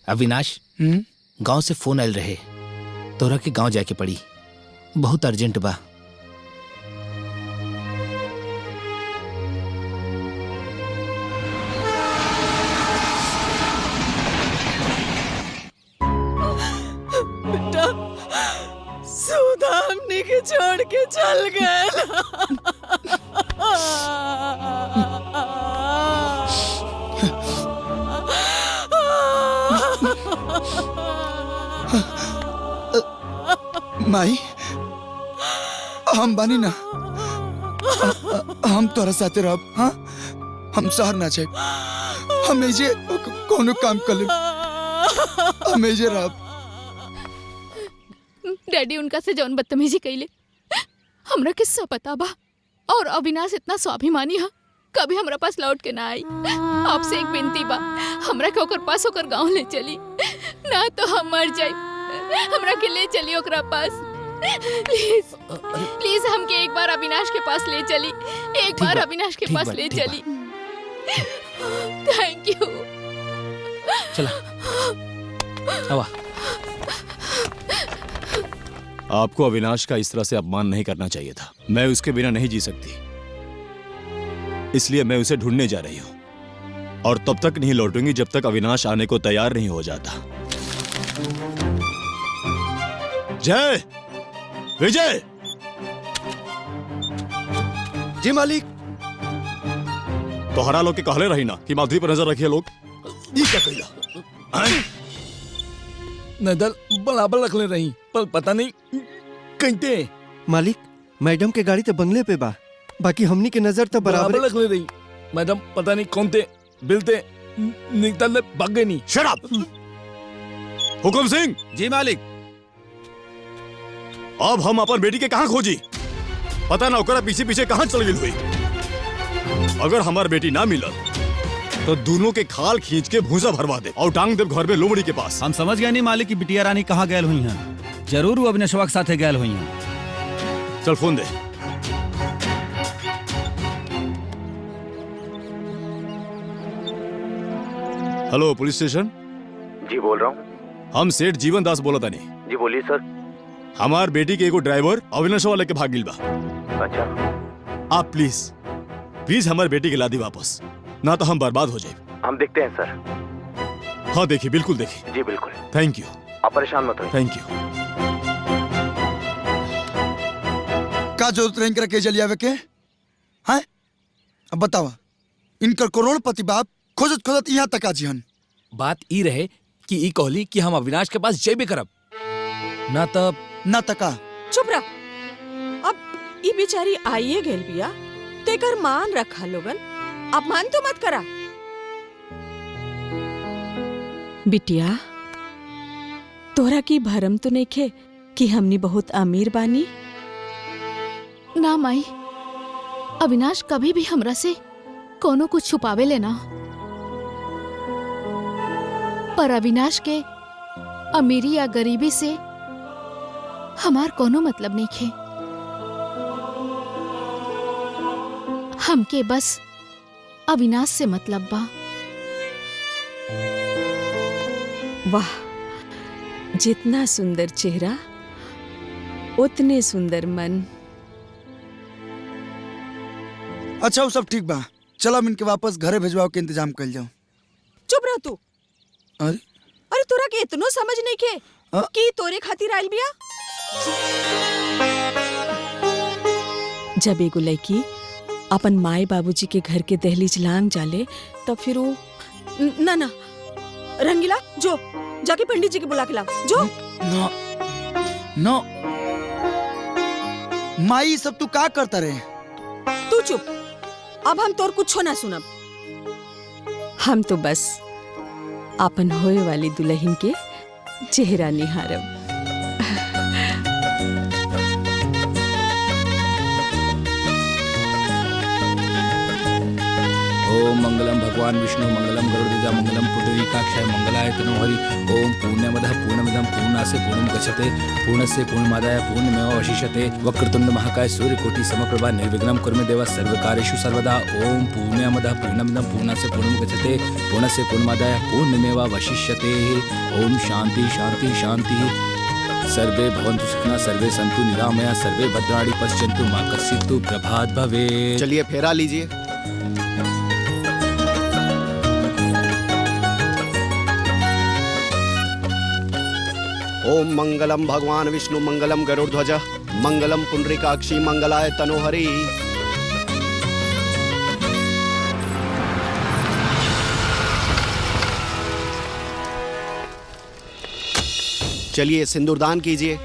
अविनाश, गांव से फोन आयल रहे, तोरा के गांव जाके पड़ी, बहुत अर्जेंट बा। बेटा, सुधा हमने के छोड़ के चल गए। माई, हम बानी ना, हम तोरा साथे रहब। हाँ, हम शहर ना जाए, हम एजे कोनो काम कर लेब, हम एजे रहब। डैडी उनका से जौन बदतमीजी कइले हमरा के सब पता बा, और अविनाश इतना स्वाभिमानी है, कभी हमरा पास लौट के ना आई। आपसे एक विनती बा, हमरा के ओकर पास ओकर गांव ले चली, ना तो हम मर जाई। हमरा के ले चली ओकरा पास, प्लीज प्लीज। हमके एक बार अविनाश के पास ले चली, एक बार अविनाश के पास ले चली। Thank you. चला आवा। आपको अविनाश का इस तरह से अपमान नहीं करना चाहिए था। मैं उसके बिना नहीं जी सकती, इसलिए मैं उसे ढूंढने जा रही हूं, और तब तक नहीं लौटूंगी जब तक अविनाश आने को तैयार नहीं हो जाता। जय, विजय। जी मालिक। तोहरा लोग के कहले रही ना कि माधवी पर नजर रखिए लोग। ये क्या कहिला? नजर बराबर रख ले रही, पर पता नहीं कहते। मालिक, मैडम के गाड़ी तो बंगले पे बा, बाकी हमनी के नजर तो बराबर रख ले रही। मैडम पता नहीं कौन थे, बिलते निकल भाग गए नहीं। Shut up. हुकुम सिंह। जी मालिक। अब हम अपन बेटी के कहां खोजी? पता ना ओकरा पीछे पीछे कहां चल गई हुई। अगर हमार बेटी ना मिला तो दोनों के खाल खींच के भूसा भरवा दे और टांग दे घर में लोमड़ी के पास। हम समझ गए नहीं मालिक की बिटिया रानी कहाँ गैल हुई हैं। जरूर वो अविनाशवा के साथे गैल हुई हैं। चल फोन दे। Hello police station. जी बोल रहा हूँ। हम सेठ जीवन दास बोला था नहीं। जी बोलिए सर। हमार बेटी के एगो ड्राइवर अविनाशवा लेके भाग गिल बा। अच्छा। आप प्लीज हमारे बेटी के ला दी वापस, ना तो हम बर्बाद हो जाए। हम देखते हैं सर। हाँ देखिए, बिल्कुल देखिए। जी बिल्कुल। Thank you. आप परेशान मत होइए। Thank you. का जरूरत रही के जलिया के? हैं? अब बतावा, इनकर करोड़पति बाप खोजत खोजत यहाँ तक आजी हन। बात ई रहे कि ई कहली कि हम अविनाश के पास जेबे करब, ना तका। चुप रह। अब ई बेचारी आइए गेल बिया, तेकर मान रखा लोगन, अपमान तो मत करा। बिटिया, तोरा की भरम तो नहीं खे कि हमनी बहुत अमीर बानी? ना माई, अविनाश कभी भी हमरा से कोनो कुछ छुपावे लेना, पर अविनाश के अमीरी या गरीबी से हमार कोनो मतलब नहीं खे। हमके बस अविनाश से मतलब बा। वाह, जितना सुंदर चेहरा उतने सुंदर मन। अच्छा वो सब ठीक बा, चलो हम इनके वापस घरे भेजवाओ के इंतजाम कर जाओ। चुप रह तू। अरे अरे तोरा के इतनो समझ नहीं के कि तोरे खातिर आइल बिया। जब एगो लड़की अपन माए बाबूजी के घर के दहलीज लांग जाले तब फिर वो ना ना रंगीला जो जाके पंडित जी के बुला के ला जो। नो नो माई सब तू का करता रहे? तू चुप, अब हम तोर कुछ ना सुनब। हम तो बस अपन होए वाली दुल्हन के चेहरा निहारब। ओम मंगलम भगवान विष्णु मंगलम गरुड़ध्वजा मंगलम पुंडरीकाक्षाय मंगलाय तनोहरि। ओम पूर्णमदः पूर्णमिदं पूर्णास्य पूर्णमुदच्यते पूर्णस्य पूर्णमादाय पूर्णमेवावशिष्यते। वक्रतुंड महाकाय सूर्यकोटि समप्रभा निर्विघ्नं कुरु मे देव सर्वकार्येषु सर्वदा। ओम पूर्णमदः पूर्णमिदं पूर्णास्य पूर्णमुदच्यते पूर्णस्य पूर्णमादाय पूर्णमेवावशिष्यते। ओम शांति शांति शांति। सर्वे भवन्तु सुखिनः सर्वे सन्तु निरामया सर्वे भद्राणि पश्यन्तु मा कश्चित् प्रभात भवेत्। चलिए फेरा लीजिए। ओम मंगलम भगवान विष्णु मंगलम गरुड़ध्वज मंगलम पुंडरीकाक्षी मंगलाय तनोहरि। चलिए सिंदूरदान कीजिए।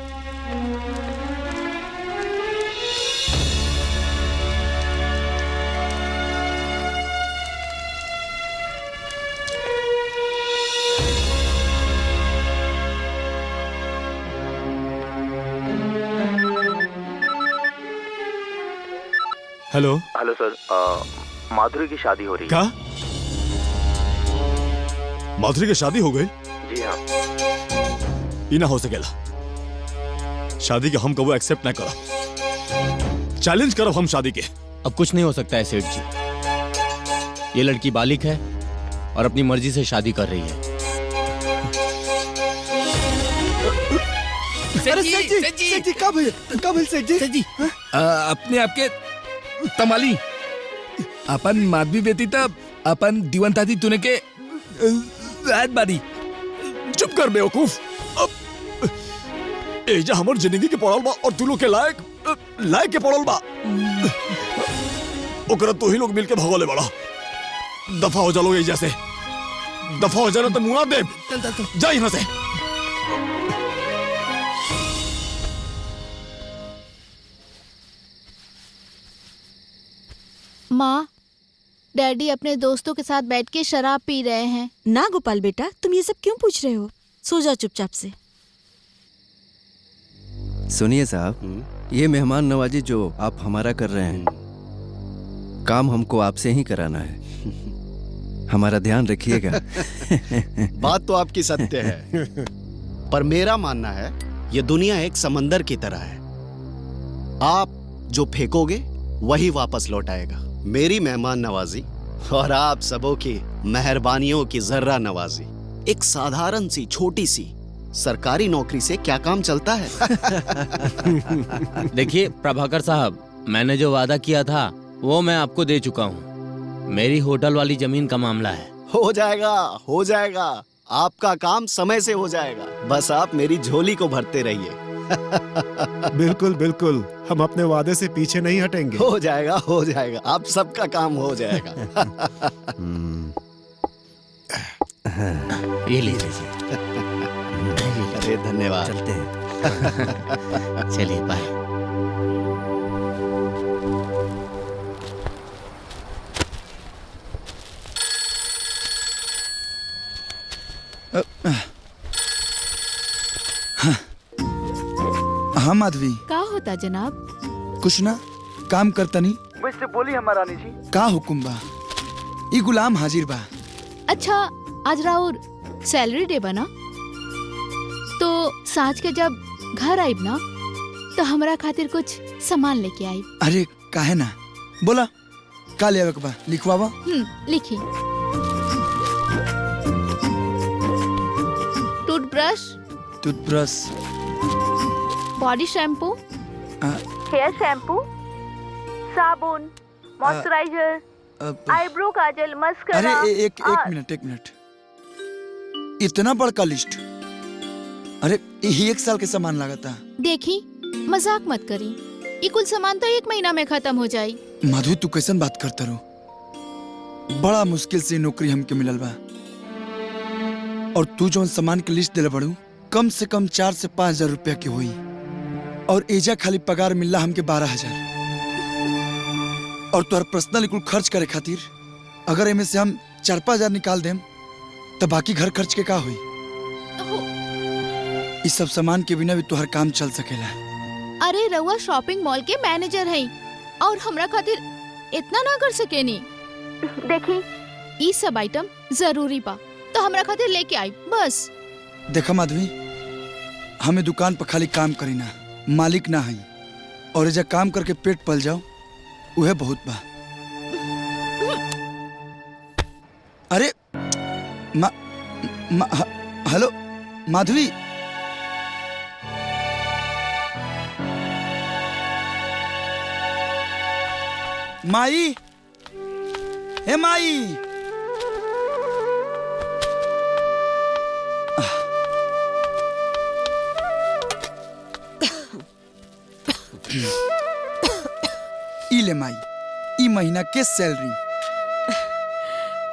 हेलो हेलो सर, माधुरी की शादी हो रही है। क्या माधुरी की शादी हो गई? जी हाँ। ये ना हो सकेला। शादी के हम कबो एक्सेप्ट ना करा। चैलेंज करो हम शादी के। अब कुछ नहीं हो सकता है सेठ जी। ये लड़की बालिग है और अपनी मर्जी से शादी कर रही है। सेठ जी कब सेठ जी अपने आपके तमाली अपन माधवी बेटी तब अपन दीवन ताती तूने के रात बारी। चुप कर बेवकूफ। एजा हमर जिंदगी के पड़ल बा और तू लोग के लायक के पड़ल बा। ओकरा तू ही लोग मिलके भगोले बड़ा। दफा हो जा लोग एजा से। दफा हो जाना तो मुआ दे। जा यहाँ से। माँ, डैडी अपने दोस्तों के साथ बैठ के शराब पी रहे हैं। ना गोपाल बेटा, तुम ये सब क्यों पूछ रहे हो? सो जा चुपचाप से। सुनिए साहब, ये मेहमान नवाजी जो आप हमारा कर रहे हैं, काम हमको आपसे ही कराना है। हमारा ध्यान रखिएगा। बात तो आपकी सत्य है, पर मेरा मानना है ये दुनिया एक समंदर की तरह है। आप जो फेंकोगे वही वापस लौट आएगा। मेरी मेहमान नवाजी और आप सबों की मेहरबानियों की जर्रा नवाजी। एक साधारण सी छोटी सी सरकारी नौकरी से क्या काम चलता है? देखिए प्रभाकर साहब, मैंने जो वादा किया था वो मैं आपको दे चुका हूँ। मेरी होटल वाली जमीन का मामला है। हो जाएगा, हो जाएगा। आपका काम समय से हो जाएगा। बस आप मेरी झोली को भरते रहिए। बिल्कुल बिल्कुल, हम अपने वादे से पीछे नहीं हटेंगे। हो जाएगा, हो जाएगा। आप सबका काम हो जाएगा। ये लीजिए। अरे धन्यवाद। चलते हैं। चलिए बाय। हाँ माधवी। का होता जनाब? कुछ ना, काम करता नहीं। मुझसे बोली हमारा रानी जी। का हुकुम बा? ई गुलाम हाजिर बा। अच्छा, आज राउर सैलरी डे बना तो साँझ के जब घर आइब ना तो हमरा खातिर कुछ सामान लेके आई। अरे काहे ना, बोला का ले आवे के बा लिखवावा। लिखी। Toothbrush, toothbrush, body shampoo, hair shampoo, साबुन, मॉइस्चराइजर, आईब्रो काजल, मस्करा। अरे एक मिनट, इतना बड़का लिस्ट? अरे यही 1 साल के सामान लागता। देखी मजाक मत करी, ये कुल सामान तो 1 महीना में खत्म हो जाई। मधु तू कैसन बात करता रो? बड़ा मुश्किल से नौकरी हमके मिलल बा, और तू जो सामान के लिस्ट दिले बड़ू कम से कम 4 से 5 हजार रुपया की हुई, और एजा खाली पगार मिलला हमके 12,000। और तोहर पर्सनल कुल खर्च करे खातिर अगर एमे से हम 4-5 हजार निकाल देम तो बाकी घर खर्च के का हुई? इस सब सामान के बिना भी तोहर काम चल सकेला। अरे रउआ शॉपिंग मॉल के मैनेजर हैं और हमरा खातिर इतना ना कर सकेनी। देखी ये सब आइटम जरूरी बा तो हमरा खातिर लेके आई बस। देखा माधवी, हमें दुकान पर खाली काम करी ना, मालिक ना हई, और एजा काम करके पेट पल जाओ उहे बहुत बा। अरे हेलो माधवी, माई, हे माई, ई ले माई, ई महीना के सैलरी।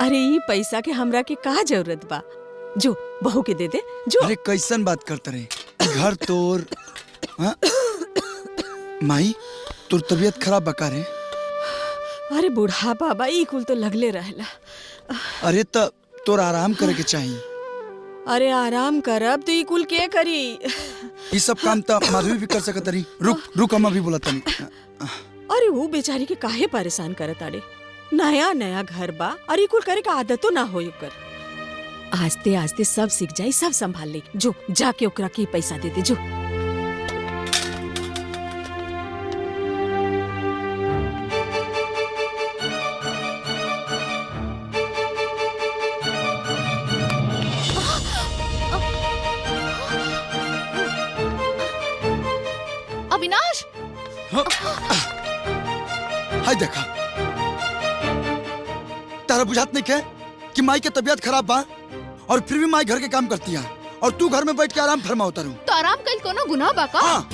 अरे ये पैसा के हमरा के का जरूरत बा? जो बहू के दे दे जो। अरे कैसन बात करते रहे, घर तोर हाँ? माई तोर तबीयत खराब बका रे? अरे बूढ़ा बाबा ई कुल तो लगले रहला। अरे तोर आराम करे के चाहिए। अरे आराम करब तो ई कुल के करी? ये सब काम तो माधवी भी कर सकत रही। रुक हम अभी बोला तनी। अरे वो बेचारी के काहे परेशान करत आड़े? नया नया घर बा और ई कुल करे का आदतो ना होई ओकर। आस्ते आस्ते सब सीख जाई, सब संभाल ले। जो जाके ओकरा के पैसा दे दे जो। अविनाश, हाय देखा, तारा बुझात नहीं के कि माई के तबीयत खराब बा और फिर भी माई घर के काम करती है और तू घर में बैठ के आराम फरमा उतारू। तो आराम कल कोनो गुनाह बा का? हाँ।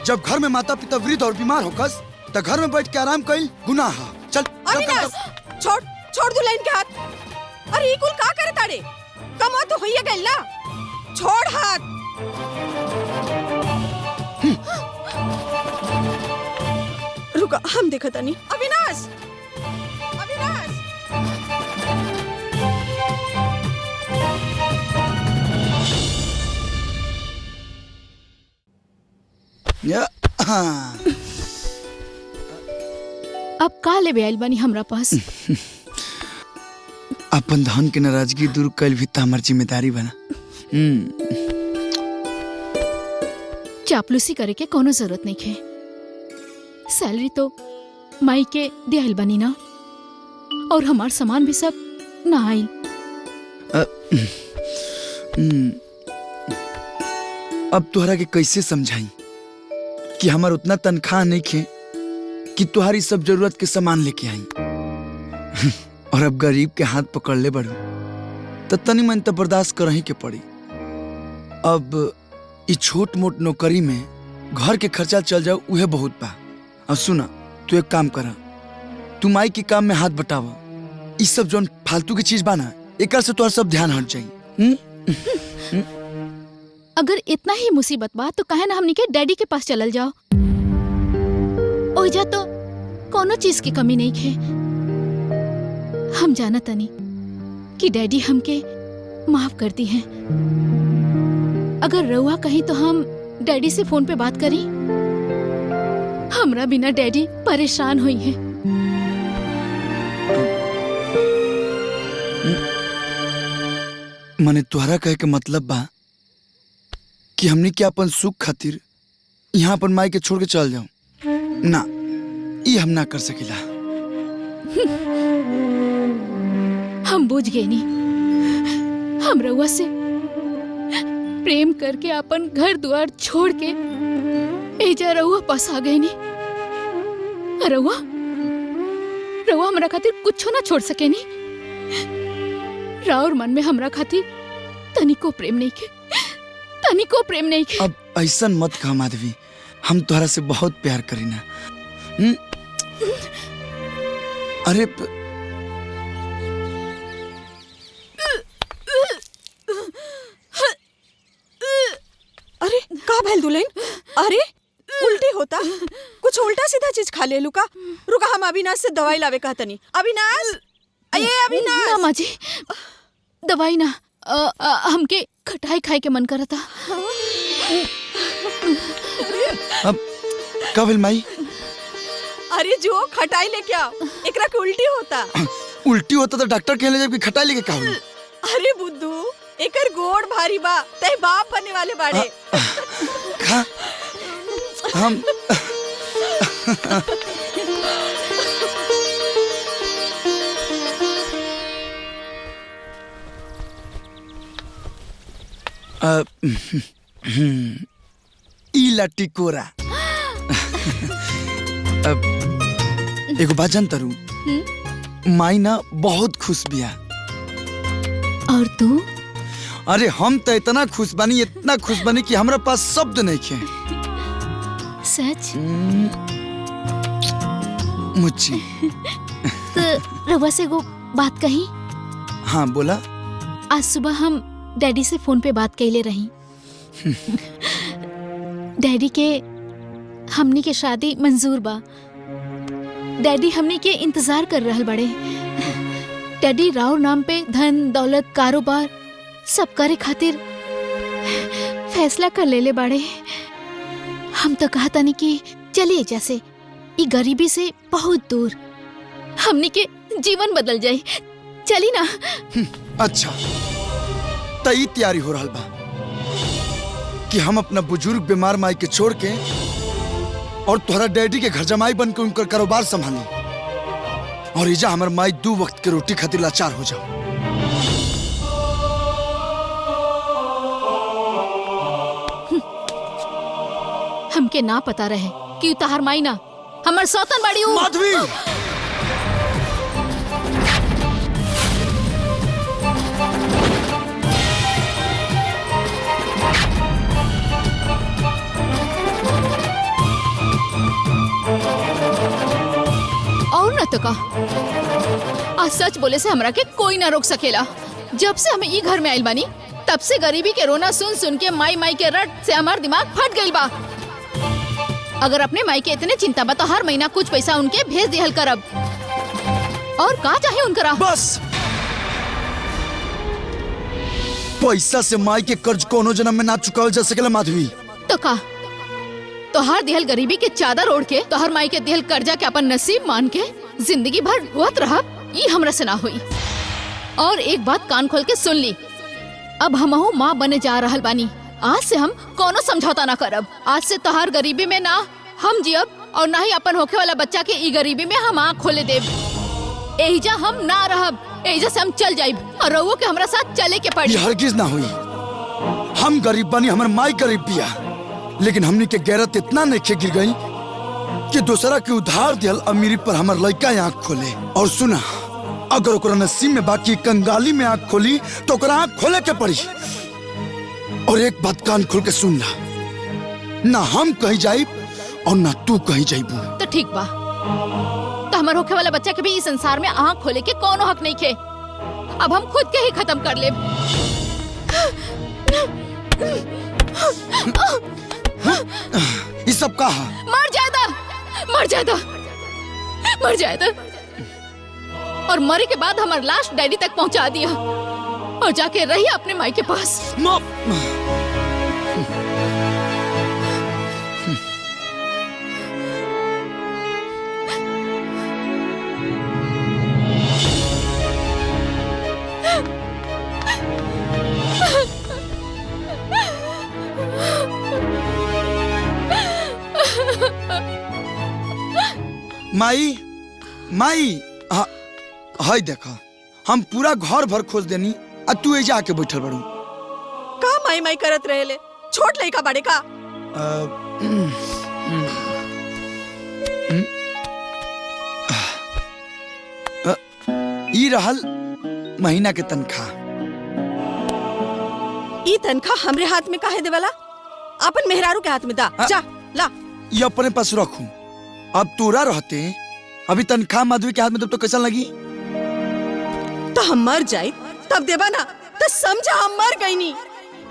जब घर में माता पिता वृद्ध और बीमार होकस तो घर में बैठ के आराम कइल गुनाह है। चल छोड़ दू लाइन के हाथ। अरे ई कुल का करे ताड़े? कमा तो होइए गइल ना, छोड़ हाथ। रुका हम देखा तानी। अविनाश, अविनाश। हाँ। अब का ले आइल बानी हमरा पास? अपन धन के नाराजगी दूर कइल भी तो हमार जिम्मेदारी बना। चापलूसी करे के कोनो जरूरत नहीं है। सैलरी तो माई के दियाइल बनी ना, और हमार सामान भी सब ना आइल। अब तुहरा के कैसे समझाई कि हमार उतना तनख्वाह नहीं खे कि तुम्हारी सब जरूरत के सामान लेके आई। और अब गरीब के हाथ पकड़ ले बढ़ू तो तनी मन तो बर्दाश्त कर ही के पड़ी। अब इस छोट मोट नौकरी में घर के खर्चा चल जाओ उहे बहुत बा। और सुना, तू एक काम करा, तू माई के काम में हाथ बटावा। इस सब जो फालतू की चीज बाना एक से तोहर सब ध्यान हट जाई। अगर इतना ही मुसीबत बा तो कहे ना हमनी के डैडी के पास चलल जाओ। ओइजा तो कोनो चीज की कमी नहीं है। हम जाना तनी कि डैडी हमके माफ करती हैं। अगर रउआ कहीं तो हम डैडी से फोन पे बात करी। हमरा बिना डैडी परेशान हुई हैं। मने तुहरा कहे के मतलब बा कि हमने के अपन सुख खातिर यहाँ अपन माई के छोड़ के चल जाऊं? ना, ये हम ना कर सकेला। हम बुझ गए नी, हम रउआ से प्रेम करके अपन घर द्वार छोड़ के एजा रउआ पास आ गए नी। रउआ रउआ हमरा खातिर कुछो ना छोड़ सके नी। राउर मन में हमरा खातिर तनिको प्रेम नहीं के, तनिको प्रेम नहीं के। अब ऐसा मत कह माधवी, हम तोहरा से बहुत प्यार करीना। अरे अरे का भैल दुल्हन? अरे उल्टी होता, कुछ उल्टा सीधा चीज खा ले लुका। रुका, हम अविनाश से दवाई लावे कहतनी। अविनाश, अये अविनाश। ना माँ जी, दवाई ना, हमके खटाई खाए के मन करता। अब का भइल माई? अरे जो खटाई लेके आओ, एकरा के उल्टी होता। उल्टी होता तो डॉक्टर कहले जब कि खटाई लेके का हुई? अरे बुद्धू, एकर गोड़ भारी बा, तय बाप बनने वाले बाड़े। खा हम ई टिकोरा। अब एगो बात जानता रू, माई ना बहुत खुश बिया। और तू? अरे हम तो इतना खुश बनी, इतना खुश बनी कि हमरा पास शब्द नहीं खे। सच? मुच्ची। तो रवा से वो बात कही? हाँ बोला। आज सुबह हम डैडी से फोन पे बात कैले रही। डैडी के हमनी के शादी मंजूर बा। डैडी हमनी के इंतजार कर रहल बड़े। डैडी राव नाम पे धन दौलत कारोबार सब करे खातिर फैसला कर लेले बाड़े। हम तो कहता नहीं कि चलिए जैसे ये गरीबी से बहुत दूर हमनी के जीवन बदल जाए, चली ना। अच्छा तई तैयारी हो रहा बा कि हम अपना बुजुर्ग बीमार माई के छोड़ के और तुम्हारा डैडी के घर जमाई बन के उनका कारोबार संभाली और इजा हमार माई 2 वक्त के रोटी खातिर लाचार हो जाओ। हमके ना पता रहे कि तहार माई ना हमर सौतन बाड़ी हूँ। माधवी, और न तो का आज सच बोले से हमरा के कोई ना रोक सकेला। जब से हमें ई घर में आइल बानी तब से गरीबी के रोना सुन सुन के माई माई के रट से हमार दिमाग फट गइल बा। अगर अपने माई के इतने चिंता बा तो हर महीना कुछ पैसा उनके भेज दिहल करब। और का चाहे उनकरा? बस पैसा से माई के कर्ज कोनो जन्म में ना चुकावल जा सकेला माधवी। तो का तोहार दिहल गरीबी के चादर ओढ़ के तोहार माई के दिहल कर्जा के अपन नसीब मान के जिंदगी भर रोत रहब, ई हमरा से ना हुई। और एक बात कान खोल के सुन ली, अब हमहू माँ बने जा रहल बानी। आज से हम कोनो समझौता ना करब। आज से तोहार गरीबी में ना हम जियब और ना ही अपन होखे वाला बच्चा के ई गरीबी में हम आँख खोले देब। एहिजा हम ना रहब, एहिजा से हम चल जाइब और रउओ के हमरा साथ चले के पड़ी। ये हरगिज ना हुई। हम गरीब बनी, हमार माई गरीब बिया, लेकिन हमनी के गैरत इतना नहीं गिर गई कि दूसरा के उधार दियल अमीरी पर हमार लड़का आँख खोले। और सुना, अगर ओकरा नसीब में बाकी कंगाली में आँख खोली तो ओकरा आँख खोले के पड़ी। और एक बात कान खोल के सुन ला, ना हम कहीं जाइब और ना तू कहीं जाइबू। तो ठीक बा, तो हमार होखे वाला बच्चा के भी इस संसार में आँख खोले के कोनो हक नहीं खे। अब हम खुद के ही खत्म कर लेब। ये सब कहा? मर जाएदा, मर जाएदा, मर जाएदा। और मरे के बाद हमार लाश डैडी तक पहुंचा दिया और जाके रही अपने माई के पास। माई, माई, हाय देखा, हम पूरा घर भर खोज देनी आ तू एजा आके बैठल बड़ू। का माई माई करत रहेले? छोट लइका बड़े का? ई रहल महीना के तनख्वाह। ई तनख्वाह हमरे हाथ में काहे देवला? अपन मेहरारू के हाथ में दा। जा ला। ये अपने पास रखूं। अब तोरा रहते अभी तनख्वाह माधवी के हाथ में, तब तो कैसा लगी? तो हम मर जाए तब देबा ना, तो समझा हम मर गई नी।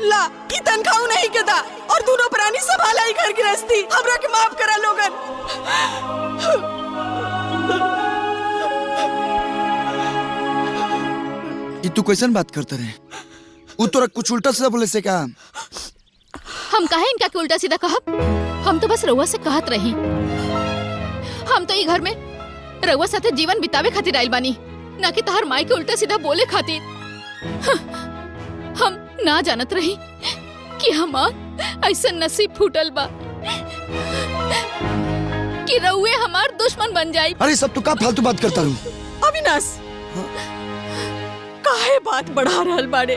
ला ई तनख्वाह नहीं के दा, और दोनों प्राणी संभाला ही घर गृहस्थी। हमरा के माफ करा लोगन। ये तू कैसन बात करते रहे? वो तोरा कुछ उल्टा सीधा बोले से का? हम काहे इनका के उल्टा सीधा कहब? हम तो बस रउआ से कहत रही। हम तो ई घर में रउआ साथे जीवन बितावे खातिर आइल बानी, ना कि तहर माई के उल्टा सीधा बोले खातिर। हम ना जानत रही कि हमार ऐसा नसीब फूटल बा कि रउए हमार दुश्मन बन जाई। अरे सब तू का फालतू बात करता रहूं? अविनाश, काहे बात बढ़ा रहल बाड़े?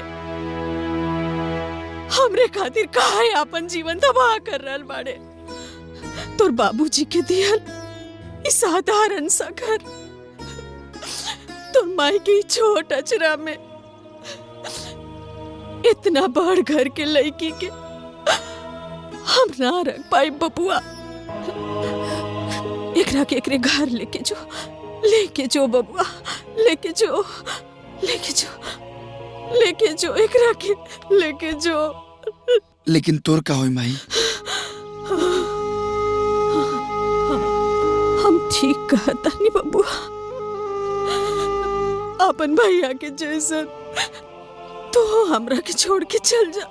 हमरे खातिर काहे अपन जीवन तबाह कर रहल बाड़े? तोर बाबूजी के दियल इस साधारण सा घर, तोर माई की छोट अचरा में इतना बड़ घर के लड़की के हम ना रख पाए बबुआ। एकरा के एकरे घर लेके जो बबुआ, लेके जो एकरा के लेके जो। लेकिन तोर का होई माई? हम ठीक कहता नहीं बबुआ। अपन भैया के जैसन तो हमरा के छोड़ के चल जा।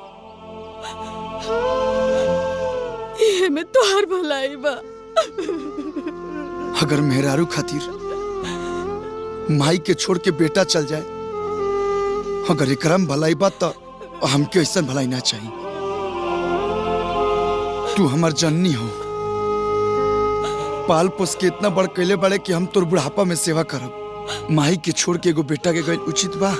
ये में तोहर भलाई बा। अगर मेहरारू खातिर माई के छोड़ के बेटा चल जाए, अगर इकरम भलाई बात तो हमके ऐसा भलाई ना चाहिए। तू हमार जननी हो, पाल पोस के इतना बड़ कैले बड़े कि हम तोर बुढ़ापा में सेवा करब। माई के छोड़ के एगो बेटा के गए उचित बा?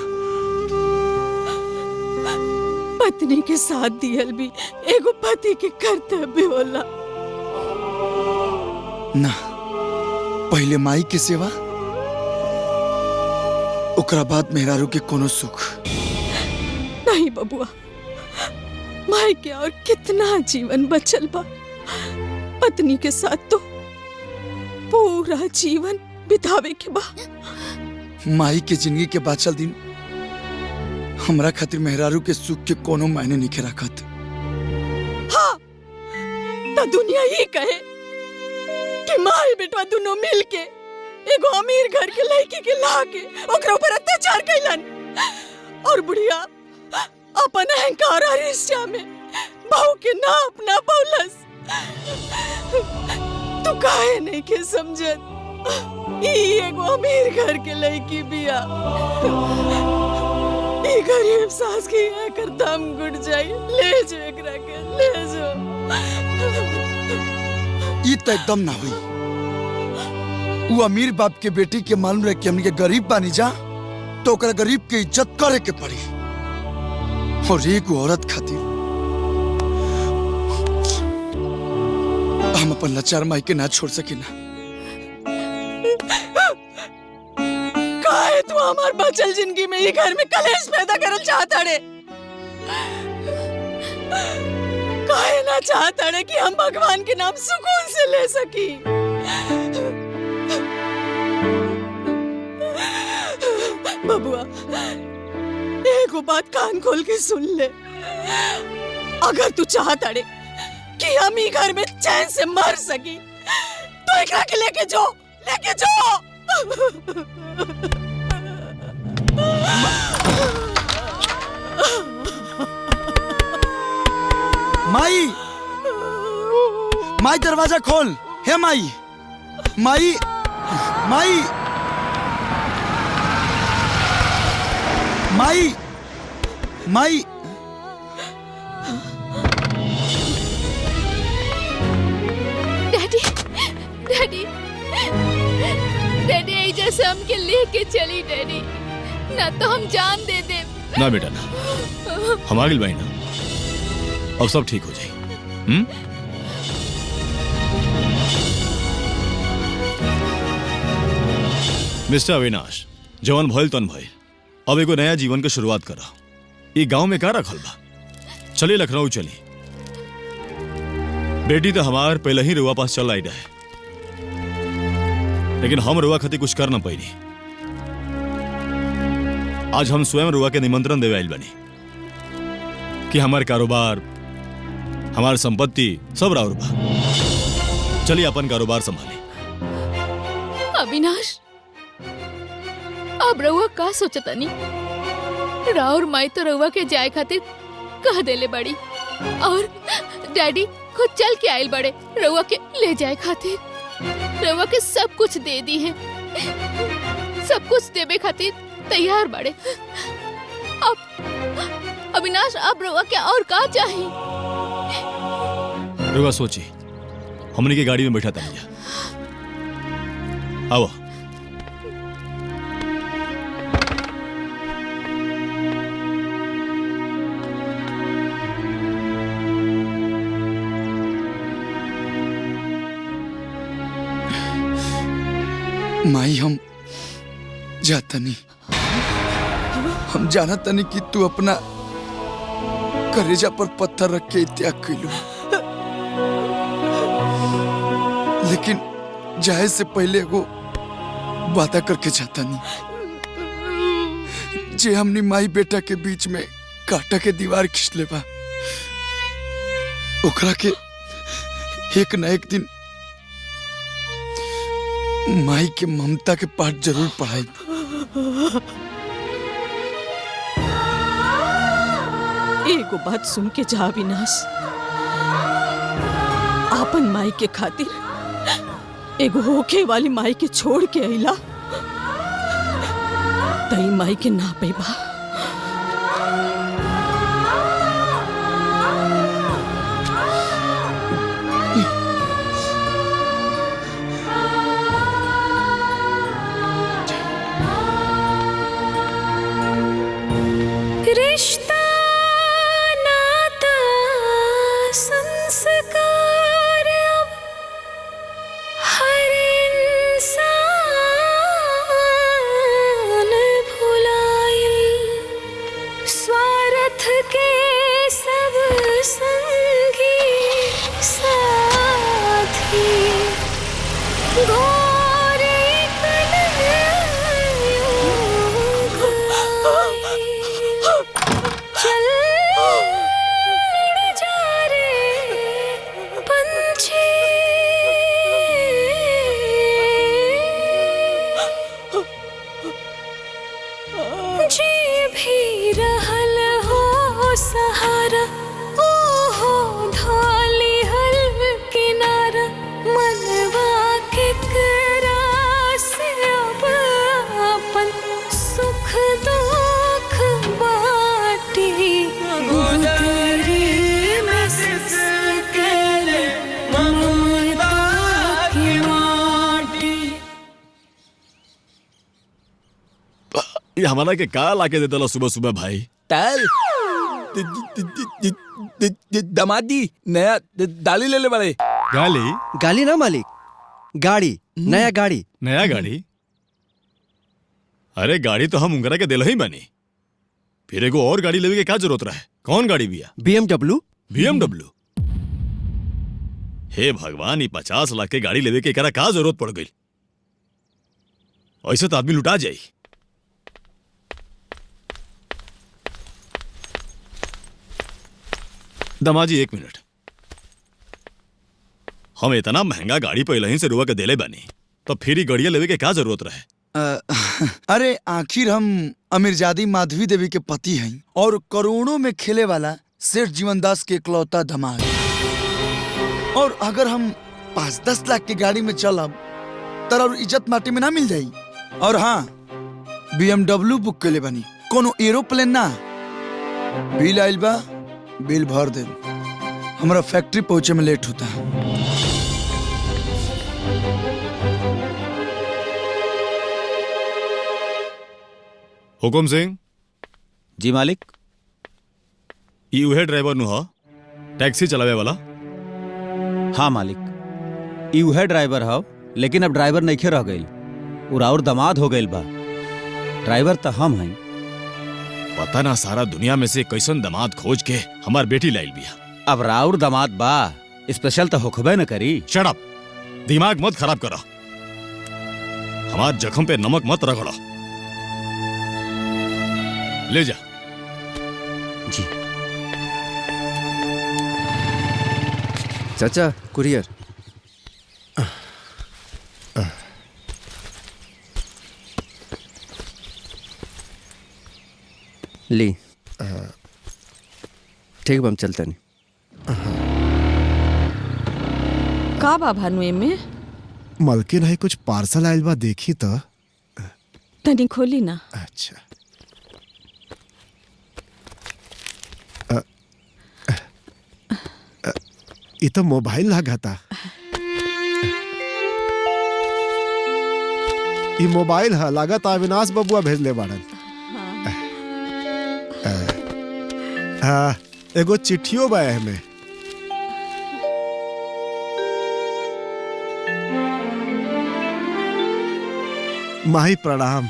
पत्नी के साथ दियल भी एगो पति के कर्तव्य होला ना। पहले माई के सेवा, ओकरा बाद मेहरारू के कोनो सुख। नहीं बबुआ, माई के और कितना जीवन बचल बा। पत्नी के साथ तो पूरा जीवन बितावे के बा। माई के जिंदगी के बाचल दिन हमरा खातिर मेहरारू के सुख के कोनो मायने नहीं रखत। हाँ, तो दुनिया ही कहे कि माई बेटवा दोनों मिल के एगो अमीर घर के लड़की के ला के ओकरा ऊपर अत्याचार कैलन, और बुढ़िया अपन अहंकार और ईर्ष्या में बहू के ना अपना पौलस। तू काहे नहीं के समझत? ई एगो अमीर घर के लड़की बिया। ई गरीब सास की एकर दम घुट जाई। ले जो एकरा के, ले जो। ई तो एकदम ना हुई। वो अमीर बाप के बेटी के मालूम रहे कि हमने के गरीब बानी जा, तो ओकरा गरीब के इज्जत करे के पड़ी। और एक औरत खातिर हम अपन लाचार माई के ना छोड़ सके ना। काहे तू हमार बचल जिंदगी में ये घर में कलेश पैदा करल चाहता रे? काहे ना चाहता रे कि हम भगवान के नाम सुकून से ले सकी? बबुआ, एगो बात कान खोल के सुन ले। अगर तू चाहता रे कि हम ई घर में चैन से मर सकी, तो एकरा के लेके जो। माई, माई दरवाजा खोल। हे माई, माई, माई, माई, माई। डैडी, डैडी, डैडी एजा से हमके लेके चली डैडी, ना तो हम जान दे दे। ना बेटा ना, हम आगे भाई ना, अब सब ठीक हो जाए। मिस्टर अविनाश, जवान भइल तन भइल, अब एगो नया जीवन के शुरुआत करा। ये गांव में का रखल बा, चलिए लखनऊ चली। बेटी तो हमार पहले ही रुआ पास चल आई रहे, लेकिन हम रुआ खातिर कुछ कर ना पाई। आज हम स्वयं रुआ के निमंत्रण देवे आइल बनी कि हमार कारोबार, हमार संपत्ति सब राउर बा। चलिए अपन कारोबार संभाले। अविनाश, अब रउआ का सोचतानी? राउर माई तो रउआ के जाए खातिर कह देले बड़ी, और डैडी खुद चल के आइल बड़े रउआ के ले जाए खातिर। रउआ के सब कुछ दे दी है, सब कुछ देवे खातिर तैयार बड़े। अब अविनाश, अब रउआ के और का चाहिए? रुआ सोची, हमने की गाड़ी में बैठा था। आओ। माई, हम जाता नहीं, हम जाना तनी कि तू अपना करेजा पर पत्थर रख के त्याग कैलू, लेकिन जाए से पहले एगो वादा करके जाता नहीं। जे हमनी माई बेटा के बीच में कांटा के दीवार खिंचले बा, ओकरा के एक न एक दिन माई के ममता के पाठ जरूर पढ़ाई। एगो बात सुन के जा अविनाश, आपन माई के खातिर एगो होके वाली माई के छोड़ के अइला, तई माई के ना पैबा। रिश्ता नाता संस्कार अब हर इंसान भुलाइल, स्वार्थ के सब संगी साथी ये हमारा के का लाके देता सुबह सुबह भाई? ताल दमादी नया डाली ले ले बड़े। गाली? गाली ना मालिक, गाड़ी, नया गाड़ी। नया गाड़ी? अरे गाड़ी तो हम उंगरा के दिल ही बनी, फिर एगो और गाड़ी लेवे के क्या जरूरत रहे? कौन गाड़ी बिया? BMW। BMW? हे भगवान, ये 50 लाख के गाड़ी लेवे के करा का जरूरत पड़ गई? ऐसे तो आदमी लुटा जाये। दमाजी एक मिनट, हम इतना महंगा गाड़ी पहले ही से रुआ के देले बनी, तो फिर ही गाड़ियां लेवे के क्या जरूरत रहे? अरे आखिर हम अमीरजादी माधवी देवी के पति हैं और करोड़ों में खेले वाला सेठ जीवनदास के इकलौता दामाद, और अगर हम 5-10 लाख की गाड़ी में चलब तर और इज्जत माटी में ना मिल जाई। और हाँ, BMW बुक के ले बनी, कोनो एरोप्लेन ना। बिल आइल बा, बिल भर दे, हमारा फैक्ट्री पहुंचे में लेट होता है। हुकुम सिंह। जी मालिक। ई उहे ड्राइवर नु हा टैक्सी चलावे वाला? हाँ मालिक, ई उहे ड्राइवर हव, लेकिन अब ड्राइवर नइखे रह गइल, और दामाद हो गइल बा। ड्राइवर तो हम हैं। पता ना सारा दुनिया में से कैसन दामाद खोज के हमार बेटी लाइल बिया। अब राउर दामाद बा, स्पेशल तो होखबे न करी। शट अप, दिमाग मत खराब करा, हमार जख्म पे नमक मत रगड़ा। ले जा। जी। चाचा कुरियर। ली। ठीक बा, हम चलते नहीं। का बा भानु एमे? मलकिन है कुछ पार्सल आयल बा, देखी तो। तनी खोली ना। अच्छा। ये तो मोबाइल लगा था। ये मोबाइल है, लागत अविनाश बबुआ भेजले बाड़न। एगो चिट्ठियों बा में। माही प्रणाम।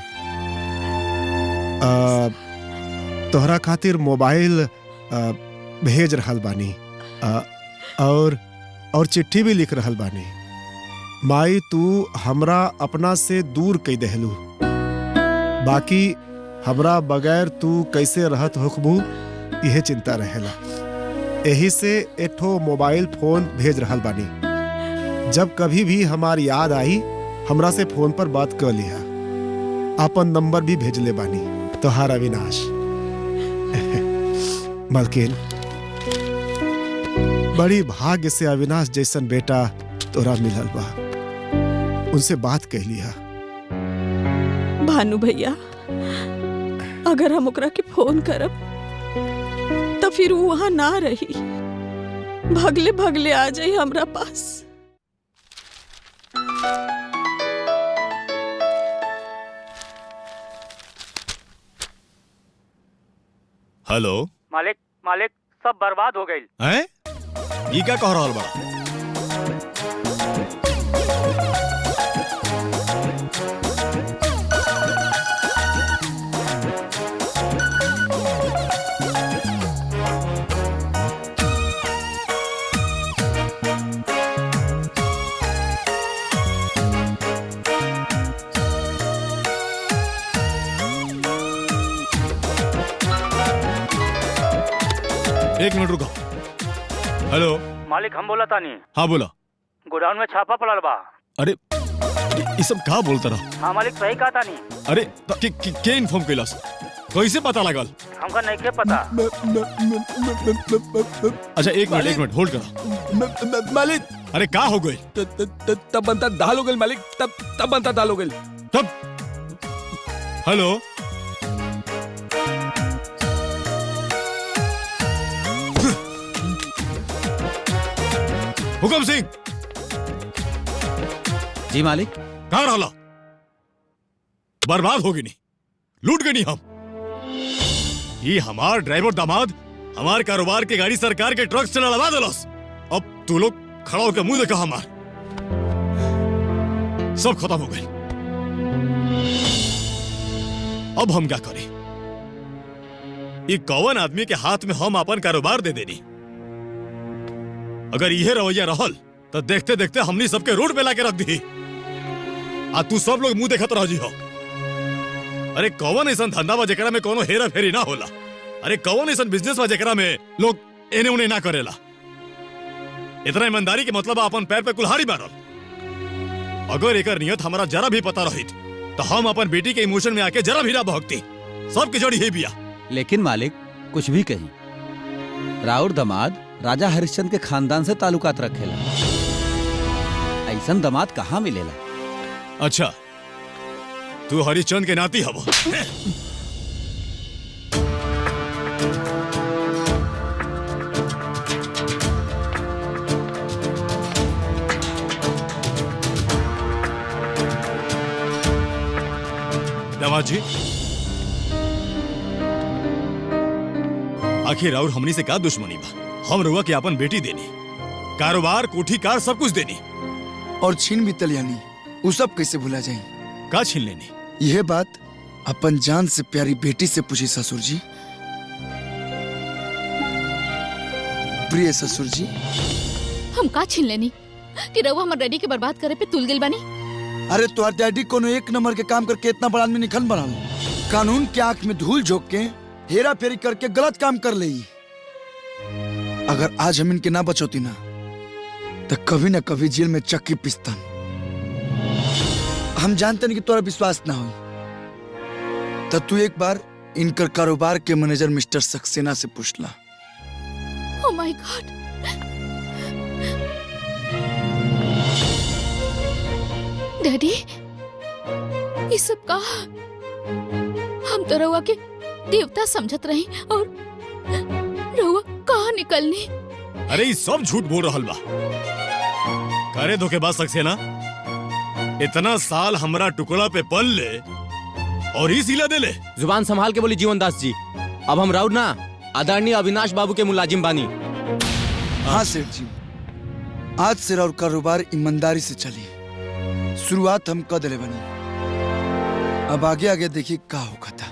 तोहरा खातिर मोबाइल भेज रहल बानी, और चिट्ठी भी लिख रहल बानी। माई तू हमरा अपना से दूर कई देहलू, बाकी हमरा बगैर तू कैसे रहत होखबू यह चिंता रहेला। यही से एठो मोबाइल फोन भेज रहल बानी। जब कभी भी हमार याद आई हमरा से फोन पर बात कर लिया। अपन नंबर भी भेजले बानी। तोहार अविनाश। मलकिन बड़ी भाग्य से अविनाश जैसन बेटा तोरा मिलल बा। उनसे बात कह लिया। भानु भैया, अगर हम ओकरा के फोन करब तो फिर वो वहां ना रही, भगले भगले आ जाई हमरा पास। हेलो मालिक, मालिक सब बर्बाद हो गई। हैं? ये क्या कह रहल बा? एक मिनट रुको। हेलो मालिक, हम बोला तानी। हाँ बोला। गोडाउन में छापा पड़ल बा। अरे ये सब कहा बोलता रहा? हाँ मालिक, सही कहा तानी। अरे के इन्फॉर्म कैलास? कैसे पता लगल? हमका नहीं के पता। अच्छा एक मिनट होल्ड करा। मालिक। अरे का हो गई? तब बनता दाल हो गई मालिक। तब बनता दाल हो गई। तब हेलो हुकुम सिंह। जी मालिक। कहाँ रहला? बर्बाद हो गई नहीं, लूट गई नहीं हम। ये हमार ड्राइवर दामाद हमार कारोबार के गाड़ी सरकार के ट्रक से लड़वा देलस। अब तू लोग खड़ा होकर मुंह देखा हमार। सब खत्म हो गई। अब हम क्या करें? ये कौन आदमी के हाथ में हम अपन कारोबार दे देनी? अगर यह रवैया रहल तो देखते देखते हमनी सबके रोड पे लाके रख दी। आ तू सब लोग मुंह देखत रह जी हो। अरे कौन ऐसा धंधा बा जेकरा में कोनो हेरा फेरी ना होला? अरे कौन ऐसा बिजनेस बा जेकरा में लोग एने उने ना करेला? इतना ईमानदारी के मतलब अपन पैर पे कुल्हाड़ी मारल। अगर एकर नियत हमारा जरा भी पता रहित तो हम अपन बेटी के इमोशन में आके जरा भी ना भगती। सबके जड़ी है बिया। लेकिन मालिक कुछ भी कही, राउर दामाद राजा हरिश्चंद्र के खानदान से ताल्लुकात रखेला। ऐसा दामाद कहाँ मिलेला? अच्छा तू हरिश्चंद्र के नाती हवा? दामाद जी आखिर और हमनी से का दुश्मनी बा? हम रउआ के अपन बेटी देनी, कारोबार, कोठी कार सब कुछ देनी, और छीन भी तलियानी, वो सब कैसे भुला जाई? का छीन लेनी? यह बात अपन जान से प्यारी बेटी से पूछी ससुर जी। प्रिय ससुर जी, हम का छीन लेनी कि रउआ हमर डैडी के बर्बाद करे पे तुल गेल बानी? अरे तुम्हार डैडी कोनो एक नंबर के काम करके इतना बड़ा आदमी निखन बना लो, कानून के आंख में धूल झोंक के हेरा फेरी करके गलत काम कर ले। अगर आज हम इनके ना बचोती ना तो कभी ना कभी जेल में चक्की पिस्तन। हम जानते नहीं कि तुम्हारा विश्वास ना हो, तो तू एक बार इनकर कारोबार के मैनेजर मिस्टर सक्सेना से पूछ ला। ओह माय गॉड, डैडी ये सब का? हम तो रउआ के देवता समझत रही और रउआ कहाँ निकलनी? अरे ये सब झूठ बोल रहल बा। करे धोखेबाज सक्सेना, इतना साल हमरा टुकड़ा पे पल ले और ही सिला दे ले। जुबान संभाल के बोली जीवन दास जी, अब हम राउर ना आदरणीय अविनाश बाबू के मुलाजिम बानी। हाँ सेठ जी, आज से और कारोबार ईमानदारी से चली। शुरुआत हम कर दिले बनी, अब आगे आगे देखिए क्या होगा था।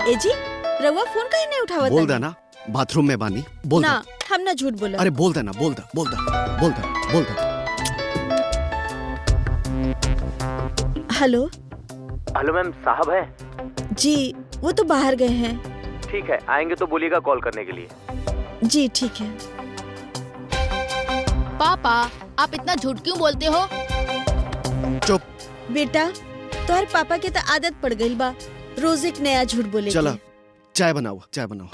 ए जी, रउआ फोन काहे नहीं उठावत? बोल देना बाथरूम में बानी, बोल ना, दे। हम ना झूठ बोला। अरे बोल देना, बोल दे, बोल दे, बोल दे, बोल दे। हेलो हेलो मैम, साहब हैं? जी, वो तो बाहर गए हैं। ठीक है, आएंगे तो बोलिएगा कॉल करने के लिए। जी ठीक है। पापा आप इतना झूठ क्यों बोलते हो? चुप। बेटा तोहर पापा के तो आदत पड़ गई बा रोज एक नया झूठ बोले। चला चाय बनाओ, चाय बनाओ।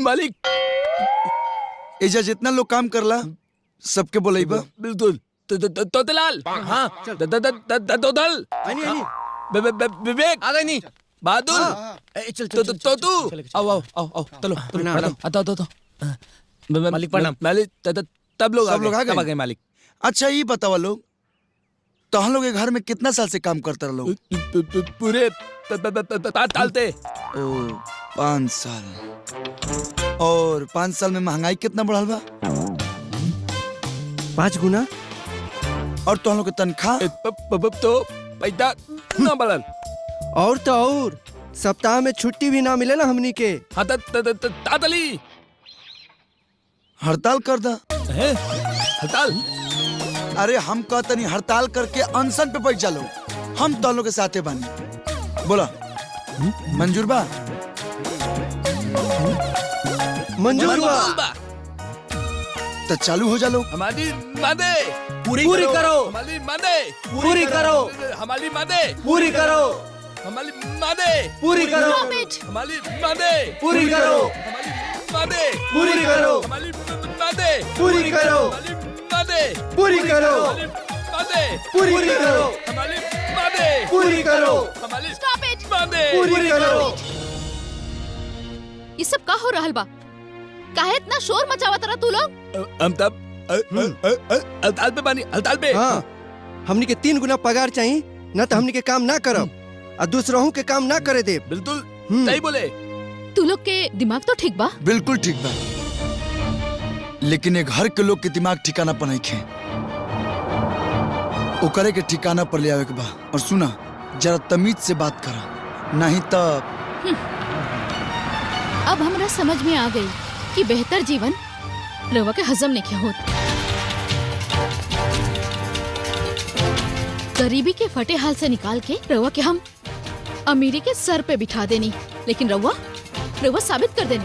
मालिक, एजा जितना लोग काम करला सबके बोलेबा। बिल्कुल। तोतलाल, हाँ, तोतल, विवेक, आ गई नहीं? बहादुर, तोतू, आओ आओ आओ आओ, चलो आता मालिक प्रणाम। मालिक तब लोग सब लोग आ गए? मालिक। अच्छा ये बतावा लोग, तो हम लोग के घर में कितना साल से काम करते रह लोग? पूरे 5 साल। और 5 साल में महंगाई कितना बढ़ल बा? 5 गुना। और तो हम लोग के तनख्वाह तो पैदा ना बढ़ल। और तो और सप्ताह में छुट्टी भी ना मिले ना हमनी के। हाँ तातली हड़ताल कर दा। हड़ताल? अरे हम कहते नहीं हड़ताल करके अनशन पे बैठ जालो, हम तो लोग के साथे बानी। बोला मंजूर बा? मंजूर बा। तो चालू हो जालो। हमारी मादे पूरी करो। हमारी मादे पूरी करो। हमारी मादे पूरी करो। हमारी मादे पूरी करो। हमारी मादे पूरी करो। हमारी मादे पूरी करो। हमारी मादे पूरी करो। मादे पूरी करो। मादे पूरी करो। हमारी मादे पूरी करो। हमारी मादे पूरी करो। ये सब का हो रहल बा? काहे इतना शोर मचावत रहा तू लोग? हम तब हड़ताल पे बानी, हड़ताल पे। हाँ, हमनी के 3 गुना पगार चाहिए, न तो हमनी के काम ना करब और दूसरों के काम ना करे दे। बिल्कुल सही बोले। तू लोग के दिमाग तो ठीक बा? बिल्कुल ठीक बा, लेकिन एक घर के लोग के दिमाग ठिकाना पर नहीं खे, ओकरे के ठिकाना पर ले आवे के बा। और सुना, जरा तमीज से बात करा, नहीं तो अब हमरा समझ में आ गई कि बेहतर जीवन रवा के हजम नहीं होत। गरीबी के फटे हाल से निकाल के रवा के हम अमीरी के सर पे बिठा देनी, लेकिन रवा साबित कर देनी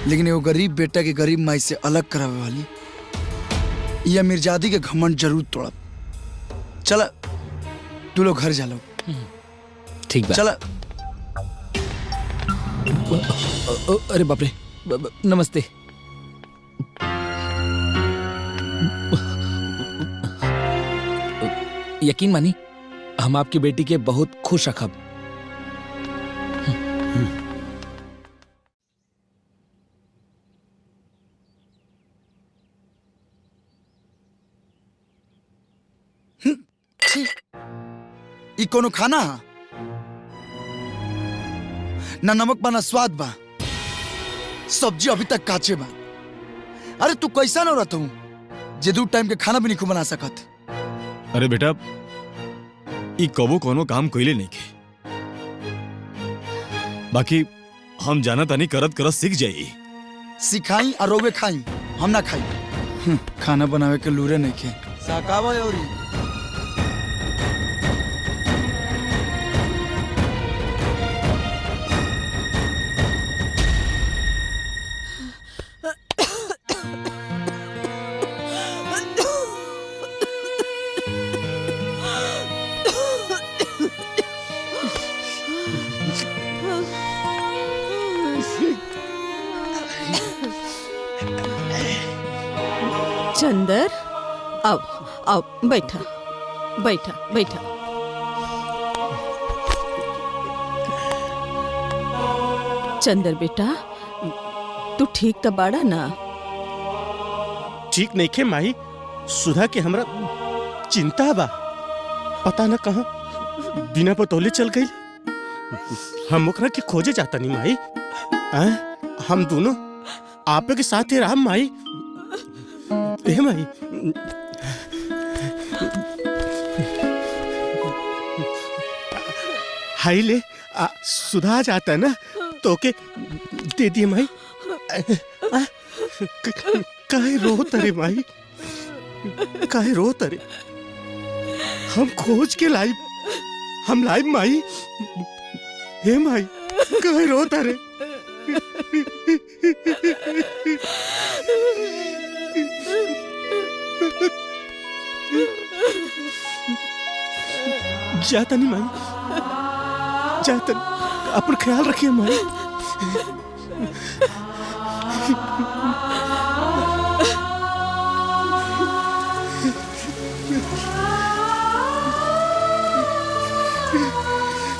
लेकिन एगो गरीब बेटा के गरीब माई से अलग करावे वाली ये अमीरजादी के घमंड जरूर तोड़ब। चला तू लोग घर जा लो। ठीक बा। चला। अरे बाप रे, नमस्ते। यकीन मानी हम आपकी बेटी के बहुत खुश रखब। ई कोनो खाना हा? ना नमक बा ना स्वाद बा, सब्जी अभी तक काचे बा। अरे तू कैसा न रहता हूँ जे 2 टाइम के खाना भी नहीं बना सकत। अरे बेटा ई कबो कोनो काम कइले नहीं के, बाकी हम जाना तानी करत करत सीख जाई। सिखाई और रोवे खाई, हम ना खाई। खाना बनावे के लूरे नहीं के साकावा योरी। चंदर, आओ आओ, बैठा बैठा बैठा। चंदर बेटा, तू ठीक तो बाड़ा ना? ठीक नहीं खे माई, सुधा के हमरा चिंता बा। पता न कहाँ बिना बतौले चल गई। हम ओकरा के खोजे जाता नहीं माई। हम दोनों आपे के साथ ही रहा माई। ए माई, हाई ले सुधा जाता ना तो के दे दिए माई। काहे रो तरे माई, काहे रो तरे? हम खोज के लाइब, हम लाइब माई। हे माई, काहे रो तरे? जाता नहीं माई, जाता। अपन ख्याल रखिए माई।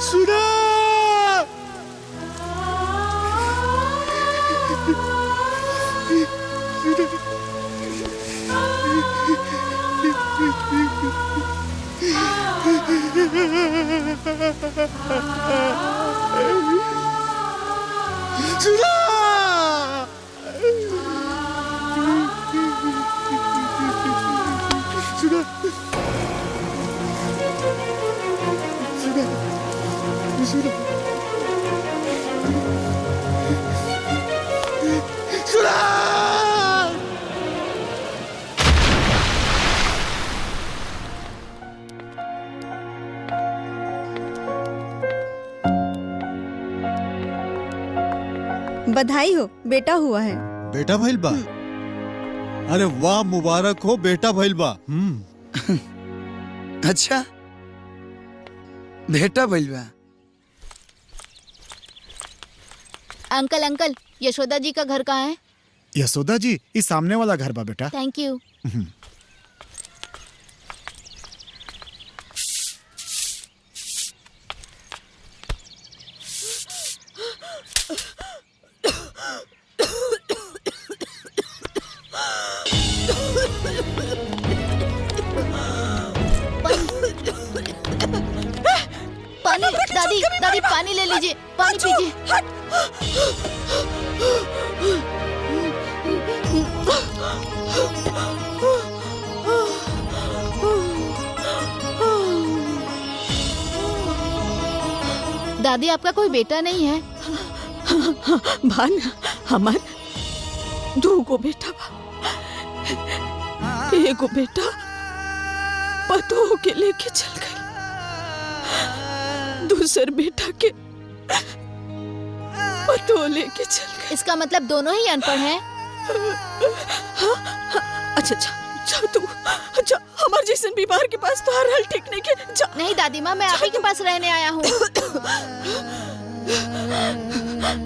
सुना बधाई हो, बेटा हुआ है। बेटा भइल बा? अरे वाह, मुबारक हो, बेटा भइल बा। अच्छा, बेटा भइल बा। अंकल अंकल, यशोदा जी का घर कहाँ है? यशोदा जी इस सामने वाला घर बा बेटा। Thank you. पानी, दादी दादी पानी ले लीजिए, पानी पीजिए। दादी आपका कोई बेटा नहीं है? भान, हमार 2 बेटा बा। एगो बेटा पतो के लेके चल गई, दूसर बेटा के पतो लेके चल गए। इसका मतलब दोनों ही अनपढ़ हैं। अच्छा अच्छा जा तू, अच्छा हमारे जैसन बीमार के पास तो हर हाल ठीक नहीं के जा। नहीं दादी माँ, मैं आप ही के पास रहने आया हूँ।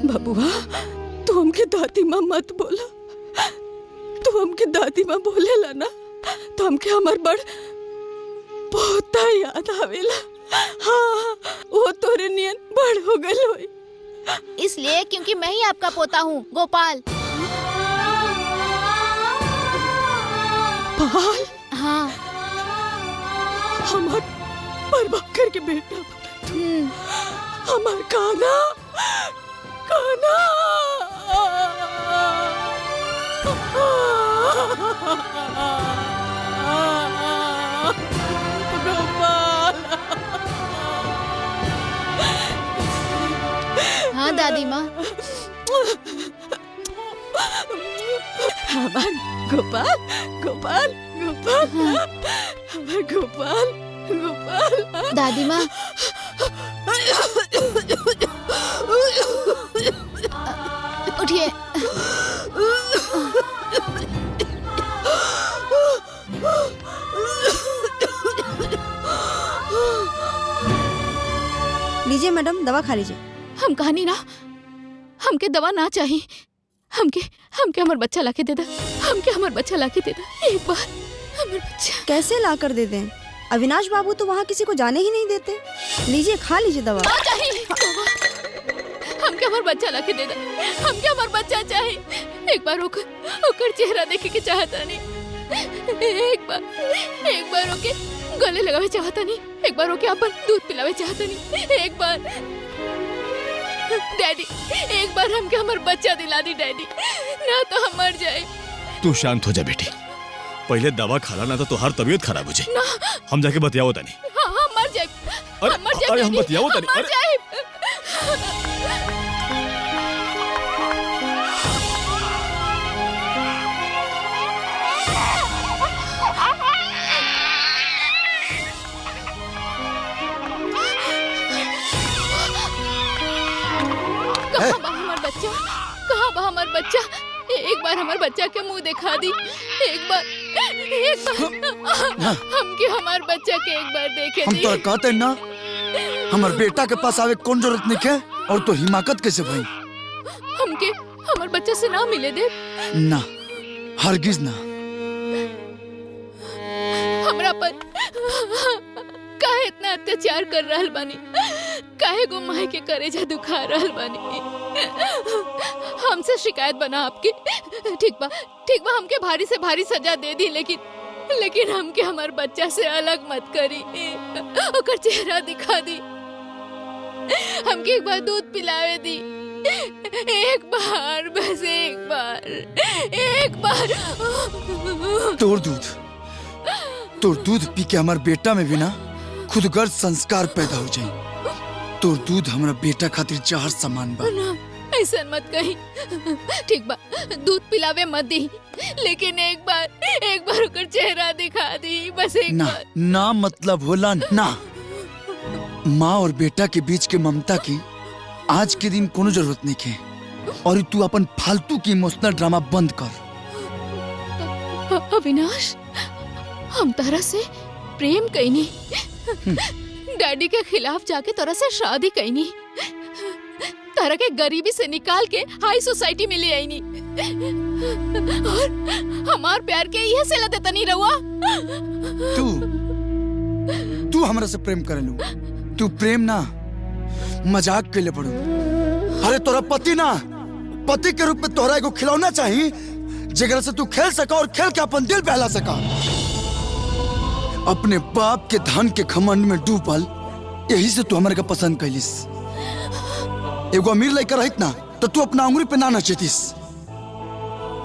बबुआ तू हमके दादी माँ मत बोला, तू हमके दादी माँ बोलेला ना तो हमके हमार बड़ पोता याद आवेला। हाँ वो तोरे नियन बड़ हो गल होई। इसलिए क्योंकि मैं ही आपका पोता हूँ, गोपाल। पाल? हाँ। हमार प्रभाकर के बेटा, हमार काना काना। हाँ दादी माँ। हमार गोपाल गोपाल गोपाल, हमार गोपाल गोपाल। दादी माँ उठिए। लीजिए मैडम, दवा खा लीजिए। हम कहानी ना, हमके दवा ना चाहिए। हमके हमके हमार बच्चा लाके दे दा, हमके हमार बच्चा लाके दे दा एक बार, हमार बच्चा। कैसे ला कर दे दें? अविनाश बाबू तो वहाँ किसी को जाने ही नहीं देते। लीजिए खा लीजिए दवा। ना चाहिए, हमके हमार बच्चा लाके दे दा, हमके हमार बच्चा चाहिए। एक बार ओकर चेहरा देखे के चाहता नहीं, एक बार ओके गले लगावे चाहता नहीं, एक बार ओके अपन दूध पिलावे चाहता नहीं, एक बार डैडी, एक बार हमके हमार बच्चा दिला दी डैडी, ना तो हम मर जाए। तू शांत हो जा बेटी, पहले दवा खाला ना तो तुम्हार तबीयत खराब हो जाए। ना हम जाके बतियाओ तनी। हाँ हाँ मर जाए, अरे, मर जाए अरे, हम डैडी, बतियाओ तनी, मर अरे। जाए। कहाँ बा हमार बच्चा, कहाँ बा हमार बच्चा? एक बार हमार बच्चा के मुंह दिखा दी, एक बार हमके हमार बच्चा के एक बार देखे हम दी। तो कहते ना हमार बेटा के पास आवे कौन जरूरत नहीं है, और तो हिमाकत कैसे भाई? हमके हमार बच्चा से ना मिले दे। ना हरगिज ना। हमरा पर काहे इतना अत्याचार कर रहल बानी, काहे गो माई के करेजा दुखा रहल बानी। हमसे शिकायत बना आपकी, ठीक बा हमके भारी से भारी सजा दे दी, लेकिन हमके हमार बच्चा से अलग मत करी, ओकर चेहरा दिखा दी, हमके एक बार दूध पिलावे दी, एक बार, बस एक बार। तोर दूध पी के हमार बेटा में भी ना खुदगर्ज संस्कार पैदा हो जाए। तोर दूध हमारा बेटा खातिर जहर समान बा। ना ऐसा मत कही, ठीक बा दूध पिलावे मत दी, लेकिन एक बार ओकर चेहरा दिखा दी, बस एक ना बार। ना मतलब होला ना। माँ और बेटा के बीच के ममता की आज के दिन कोनो जरूरत नहीं है, और तू अपन फालतू की इमोशनल ड्रामा बंद कर। अविनाश, हम तारा से प्रेम कईनी, डैडी के खिलाफ जाके तारा से शादी कईनी, तारा के गरीबी से निकाल के हाई सोसाइटी में ले आईनी, और हमार प्यार के यह सिला देता नहीं रहुआ। तू हमरा से प्रेम करे लू, तू प्रेम ना मजाक के लिए पड़ू। अरे तोरा पति के रूप में तोहरा एगो खिलौना चाहिए जेकरा से तू खेल सका और खेल के अपन दिल बहला सका। अपने बाप के धन के घमंड में डूबल, यही से तू हमारे का पसंद कैलिस। एगो अमीर लड़का रहित ना तो तू अपना अंगुरी पे ना नचेतिस।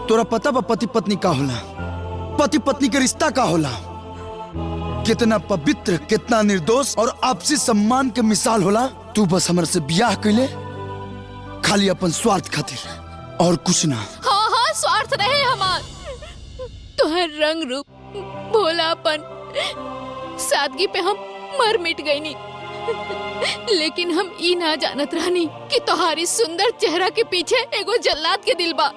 तोरा पता बा पति पत्नी का होला, पति पत्नी के रिश्ता का होला, कितना पवित्र, कितना निर्दोष और आपसी सम्मान के मिसाल होला। तू बस हमारे से ब्याह कैले खाली अपन स्वार्थ खातिर, और कुछ ना। हाँ स्वार्थ रहे हमार, तोहर रंग रूप, भोलापन, सादगी पे हम मर मिट गई नी, लेकिन हम ई ना जानत रहनी कि तोहारी सुंदर चेहरा के पीछे एगो जल्लाद के दिल बा,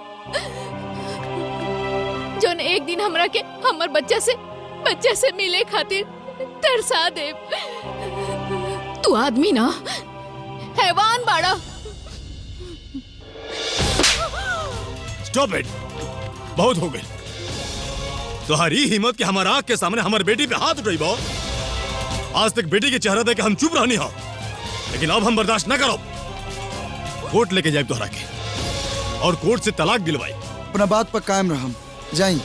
जोन एक दिन हमरा के हमर बच्चा से मिले खातिर तरसा दे। तू आदमी ना हैवान बाड़ा। स्टॉप इट, बहुत हो गई। तुम्हारी हिम्मत कि हमारा आंख के सामने हमारी बेटी पे हाथ उठाई बो। आज तक बेटी के चेहरा देख के हम चुप रहनी हो, लेकिन अब हम बर्दाश्त न करो। कोर्ट लेके जाए तोहरा के और कोर्ट से तलाक दिलवाई। अपना बात पर कायम रहम जाई।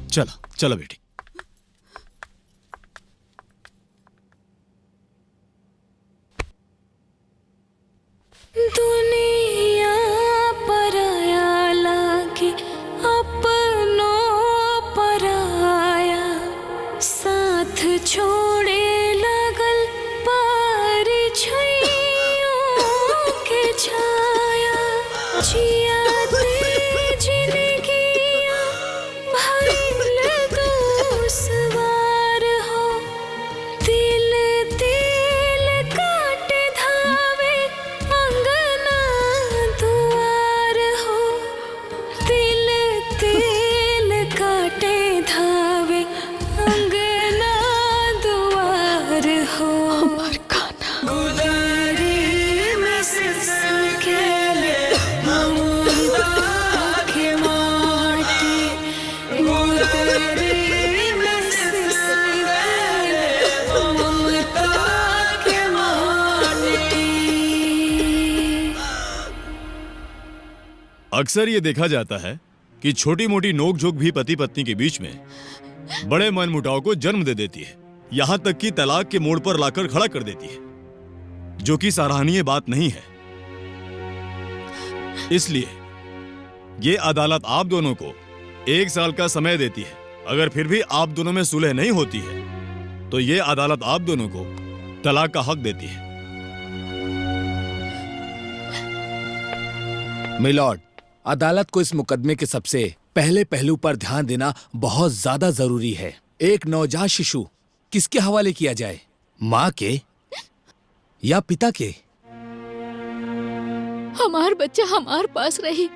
चलो चलो बेटी। दुनिया पराया लागे अपनों पराया, साथ छोड़े लगल परिछइयों के छाया। जिया दे जिंदगिया भइल दुश्वार हो, दिल दिल काट धावे अंगना दुआर हो, दिल दिल काटे धावे अंगना दुआर हो। हमार खाना गुदरी में सिसकेले ममता के माटी, गुदरी में सिसकेले ममता के माटी। अक्सर ये देखा जाता है कि छोटी मोटी नोकझोंक भी पति पत्नी के बीच में बड़े मनमुटाव को जन्म दे देती है, यहां तक कि तलाक के मोड़ पर लाकर खड़ा कर देती है, जो कि सराहनीय बात नहीं है। इसलिए ये अदालत आप दोनों को 1 साल का समय देती है। अगर फिर भी आप दोनों में सुलह नहीं होती है तो ये अदालत आप दोनों को तलाक का हक देती है। मिलॉर्ड, अदालत को इस मुकदमे के सबसे पहले पहलू पर ध्यान देना बहुत ज्यादा जरूरी है। एक नवजात शिशु किसके हवाले किया जाए, माँ के या पिता के? हमार बच्चा हमार पास रही।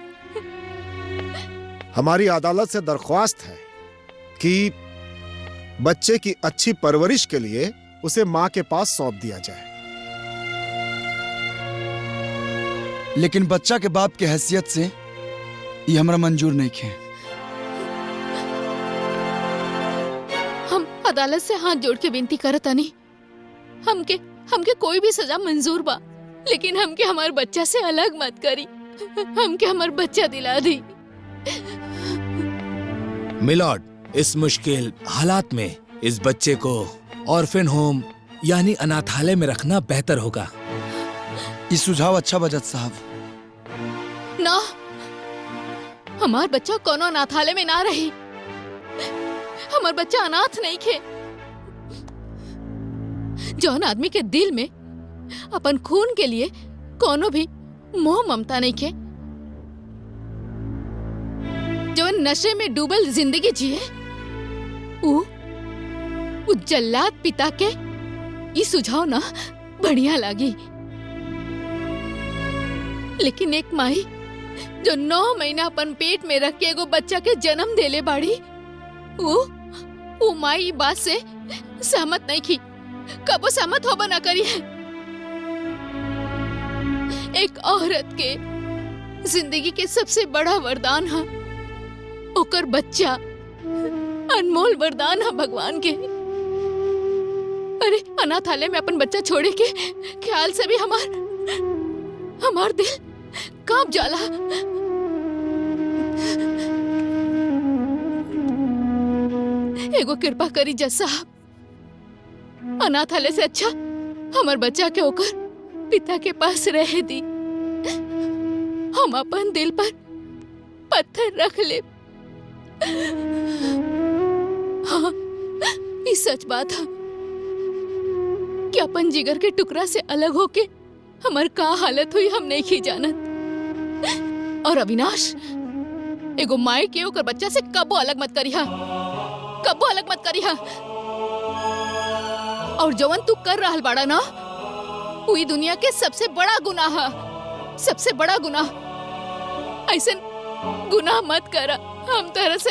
हमारी अदालत से दरख्वास्त है कि बच्चे की अच्छी परवरिश के लिए उसे माँ के पास सौंप दिया जाए। लेकिन बच्चा के बाप के हैसियत से ये हमरा मंजूर नहीं है। हम अदालत से हाथ जोड़ के विनती करतानी, हमके कोई भी सजा मंजूर बा, लेकिन हमके हमार बच्चा से अलग मत करी। हमके हमार बच्चा दिला दी। मिलॉर्ड, इस मुश्किल हालात में इस बच्चे को ऑर्फन होम यानी अनाथालय में रखना बेहतर होगा। ये सुझाव अच्छा बजट साहब। ना, हमार बच्चा कोनो अनाथालय में ना रही। हमार बच्चा अनाथ नहीं खे। जौन आदमी के दिल में अपन खून के लिए कोनो भी मोह ममता नहीं खे, जौन नशे में डूबल जिंदगी जिए, वो जल्लाद पिता के ये सुझाव ना बढ़िया लागी। लेकिन एक माई जो 9 महीना अपन पेट में रख के एगो बच्चा के जन्म देले बाड़ी, वो माई ई बात से सहमत नहीं की, कबो सहमत होबा ना करी है। एक औरत के जिंदगी के सबसे बड़ा वरदान है ओकर बच्चा। अनमोल वरदान है भगवान के। अरे अनाथालय में अपन बच्चा छोड़े के ख्याल से भी हमार दिल कांप जाला। एगो कृपा करी जज साहब, अनाथालय से अच्छा हमार बच्चा के होकर पिता के पास रह दी। हम अपन दिल पर पत्थर रख ले। हाँ, ये सच बात है कि अपन जिगर के टुकड़ा से अलग होके हमार का हालत हुई हम नहीं की जानत। और अविनाश, एगो माई के ओकर बच्चा से कबो अलग मत करिहा, कबो अलग मत करिहा। और जवन तू कर रहल बाड़ा ना वही दुनिया के सबसे बड़ा गुनाह है, सबसे बड़ा गुनाह। ऐसे गुनाह मत कर। हम तरह से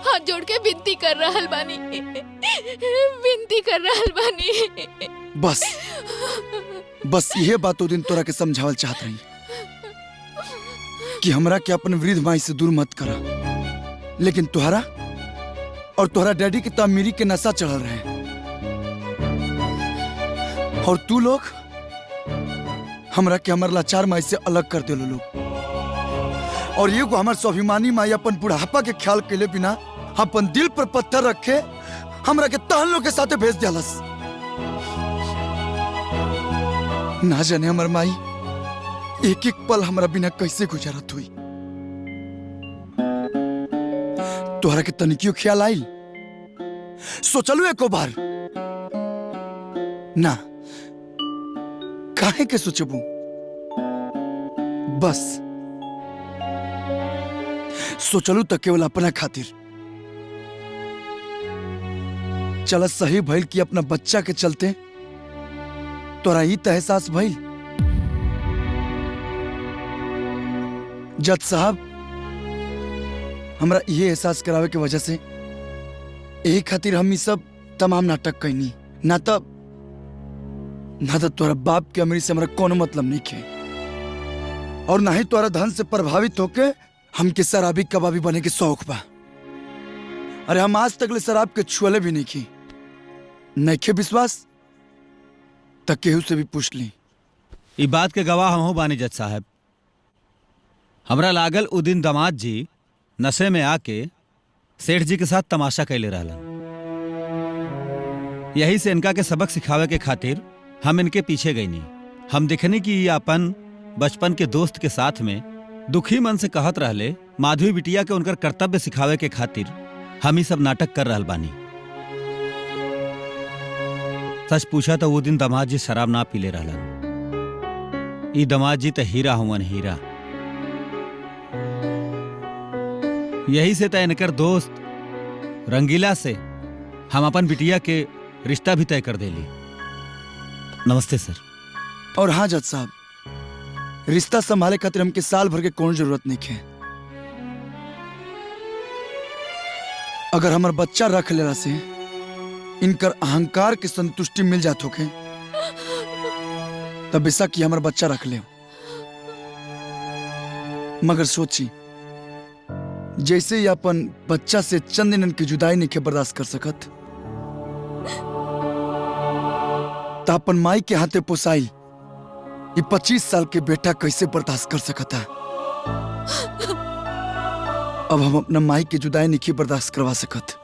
हाथ जोड़ के विनती कर रहल बानी, विनती कर रहल बानी। बस बस यह बात दिन तोरा के समझावल चाहत रही कि हमरा के अपन वृद्ध माई से दूर मत करा, लेकिन तुहरा और तुहरा डैडी की तो अमीरी के नशा चढ़ल रहे और तू लोग हमरा के हमर लाचार माई से अलग कर देलो लोग। और ये को हमर स्वाभिमानी माई अपन बुढ़ापा के ख्याल के लिए बिना अपन दिल पर पत्थर रखे हमरा के तहन लोग के साथे भेज दियालस। ना जाने हमर माई एक एक पल हमरा बिना कैसे गुजरत हुई। तोहरा के तनिकियो ख्याल आइल? सोचलू एको बार? ना, काहे के सोचबू? बस सोचलू तो केवल अपना खातिर। चल सही भइल कि अपना बच्चा के चलते तोरा ही तो एहसास भइल। जज साहब, हमरा ये एहसास करावे के वजह से यही खातिर हम ये सब तमाम नाटक कैनी। ना तो तोरा बाप के अमीरी से हमरा कोनो मतलब नहीं है, और ना ही तोरा धन से प्रभावित होके हमके शराबी कबाबी बने के शौक बा। अरे हम आज तक ले शराब के छुअले भी नहीं की। नहीं के विश्वास तक केहू से भी पूछ ली। ई बात के गवाह हम हो बानी जज साहब। हमरा लागल उ दिन दामाद जी नशे में आके सेठ जी के साथ तमाशा कैले रहलन। यही से इनका के सबक सिखावे के खातिर हम इनके पीछे गई नहीं। हम देखने की अपन बचपन के दोस्त के साथ में दुखी मन से कहत रहले माधवी बिटिया के उनकर कर्तव्य सिखावे के खातिर हम ही सब नाटक कर रहल बानी। सच पूछा तो वो दिन दामाद जी शराब ना पीले रहलन। ई दामाद जी तो हीरा हुवन, हीरा। यही से तो इनकर दोस्त रंगीला से हम अपन बिटिया के रिश्ता भी तय कर देली। नमस्ते सर। और हाँ जज साहब, रिश्ता संभाले खातिर हमके साल भर के कौन जरूरत नहीं है। अगर हमार बच्चा रख लेला से इनकर अहंकार के संतुष्टि मिल जात होके तब बेशक कि हमार बच्चा रख ले। मगर सोची, जैसे ही अपन बच्चा से चंद दिन की जुदाई नहीं के बर्दाश्त कर सकत, तो अपन माई के हाथे पोसाई ये 25 साल के बेटा कैसे बर्दाश्त कर सकता। अब हम अपना माई की जुदाई नहीं बर्दाश्त करवा सकत।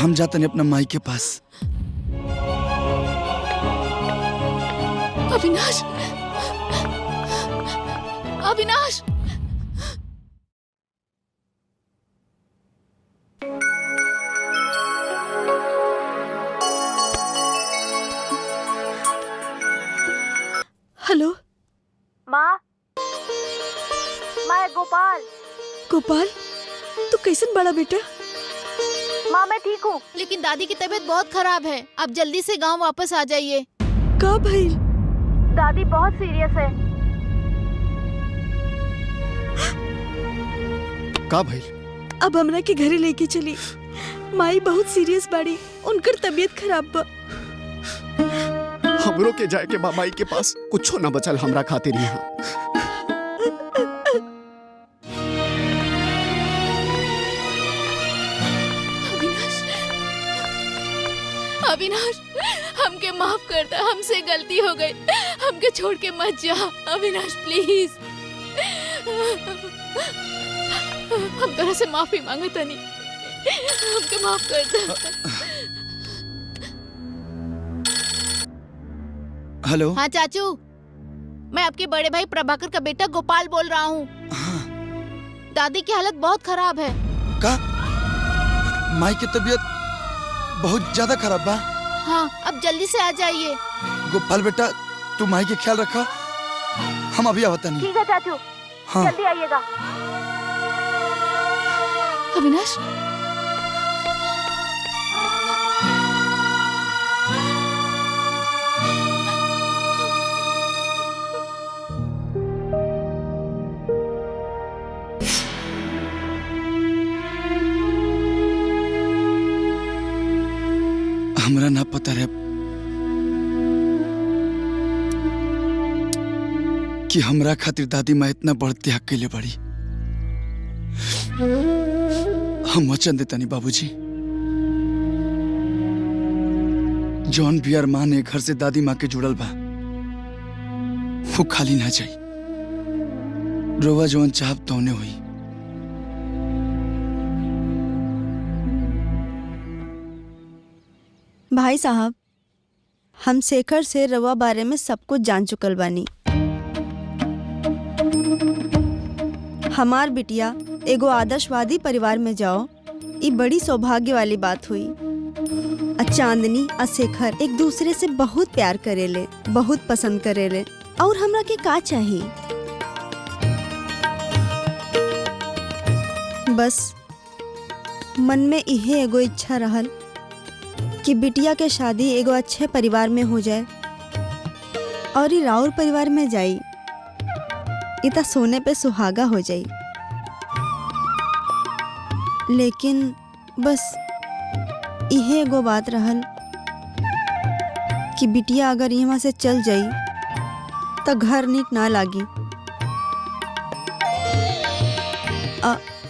हम जाते हैं अपना माई के पास। अविनाश, अविनाश, हेलो माँ, मैं गोपाल। गोपाल, तू कैसन बड़ा बेटा? माँ मैं ठीक हूँ, लेकिन दादी की तबीयत बहुत खराब है। आप जल्दी से गांव वापस आ जाइए। का भइल? दादी बहुत सीरियस है। का भइल? अब हमरा के घरे लेके चली। माई बहुत सीरियस बाड़ी, उनकर तबीयत खराब बा। हमरो के जाए के माई के पास कुछो न बचल हमरा खातिर यहाँ। अविनाश, हमके माफ कर दे, हमसे गलती हो गई। हमके छोड़ के मत जा अविनाश, प्लीज। हम तरह से माफी मांगता नहीं, हमके माफ कर दे। हेलो। हाँ चाचू, मैं आपके बड़े भाई प्रभाकर का बेटा गोपाल बोल रहा हूँ। दादी की हालत बहुत खराब है। का माई की तबीयत बहुत ज्यादा खराब बा। हाँ, अब जल्दी से आ जाइए। गोपाल बेटा तू माई के ख्याल रखा, हम अभी आवता नहीं। ठीक है चाचू, हाँ। जल्दी आइएगा। अविनाश, हमरा ना पता रहे कि हमरा खातिर दादी माँ इतना बड़ त्याग कैले बड़ी। हम वचन देतानी बाबूजी, जौन भी अरमान ए घर से दादी माँ के जुड़ल बा वो खाली ना जाई। रोवा जौन चाहब तौने हुई। भाई साहब, हम शेखर से रवा बारे में सब कुछ जान चुकल बानी। हमार बिटिया एगो आदर्शवादी परिवार में जाओ, ये बड़ी सौभाग्य वाली बात हुई। चांदनी और शेखर एक दूसरे से बहुत प्यार करेले, बहुत पसंद करेले, और हमरा के का चाहिए? बस मन में इहे एगो इच्छा रहल कि बिटिया के शादी एगो अच्छे परिवार में हो जाए और ये राउर परिवार में जाई, इता सोने पे सुहागा हो जाई। लेकिन बस इहे एगो बात रहल कि बिटिया अगर यहाँ से चल जाई तो घर नीक ना लागी।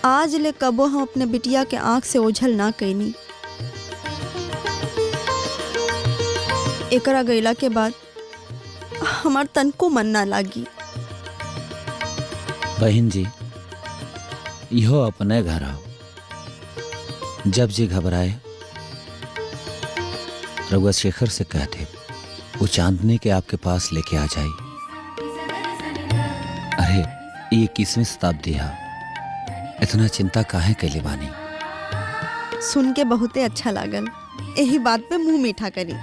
आज ले कबो हम अपने बिटिया के आंख से ओझल ना कैनी। एकरा गईला के बाद हमार तन को मन ना लागी। बहन जी, इहो अपने घर आओ। जब जी घबराए रघुआ शेखर से कह दे वो चांदनी के आपके पास लेके आ जाए। अरे ये 21वीं शताब्दी है, इतना चिंता काहे कैले बानी? सुन के बहुते अच्छा लागल। यही बात पे मुंह मीठा करी।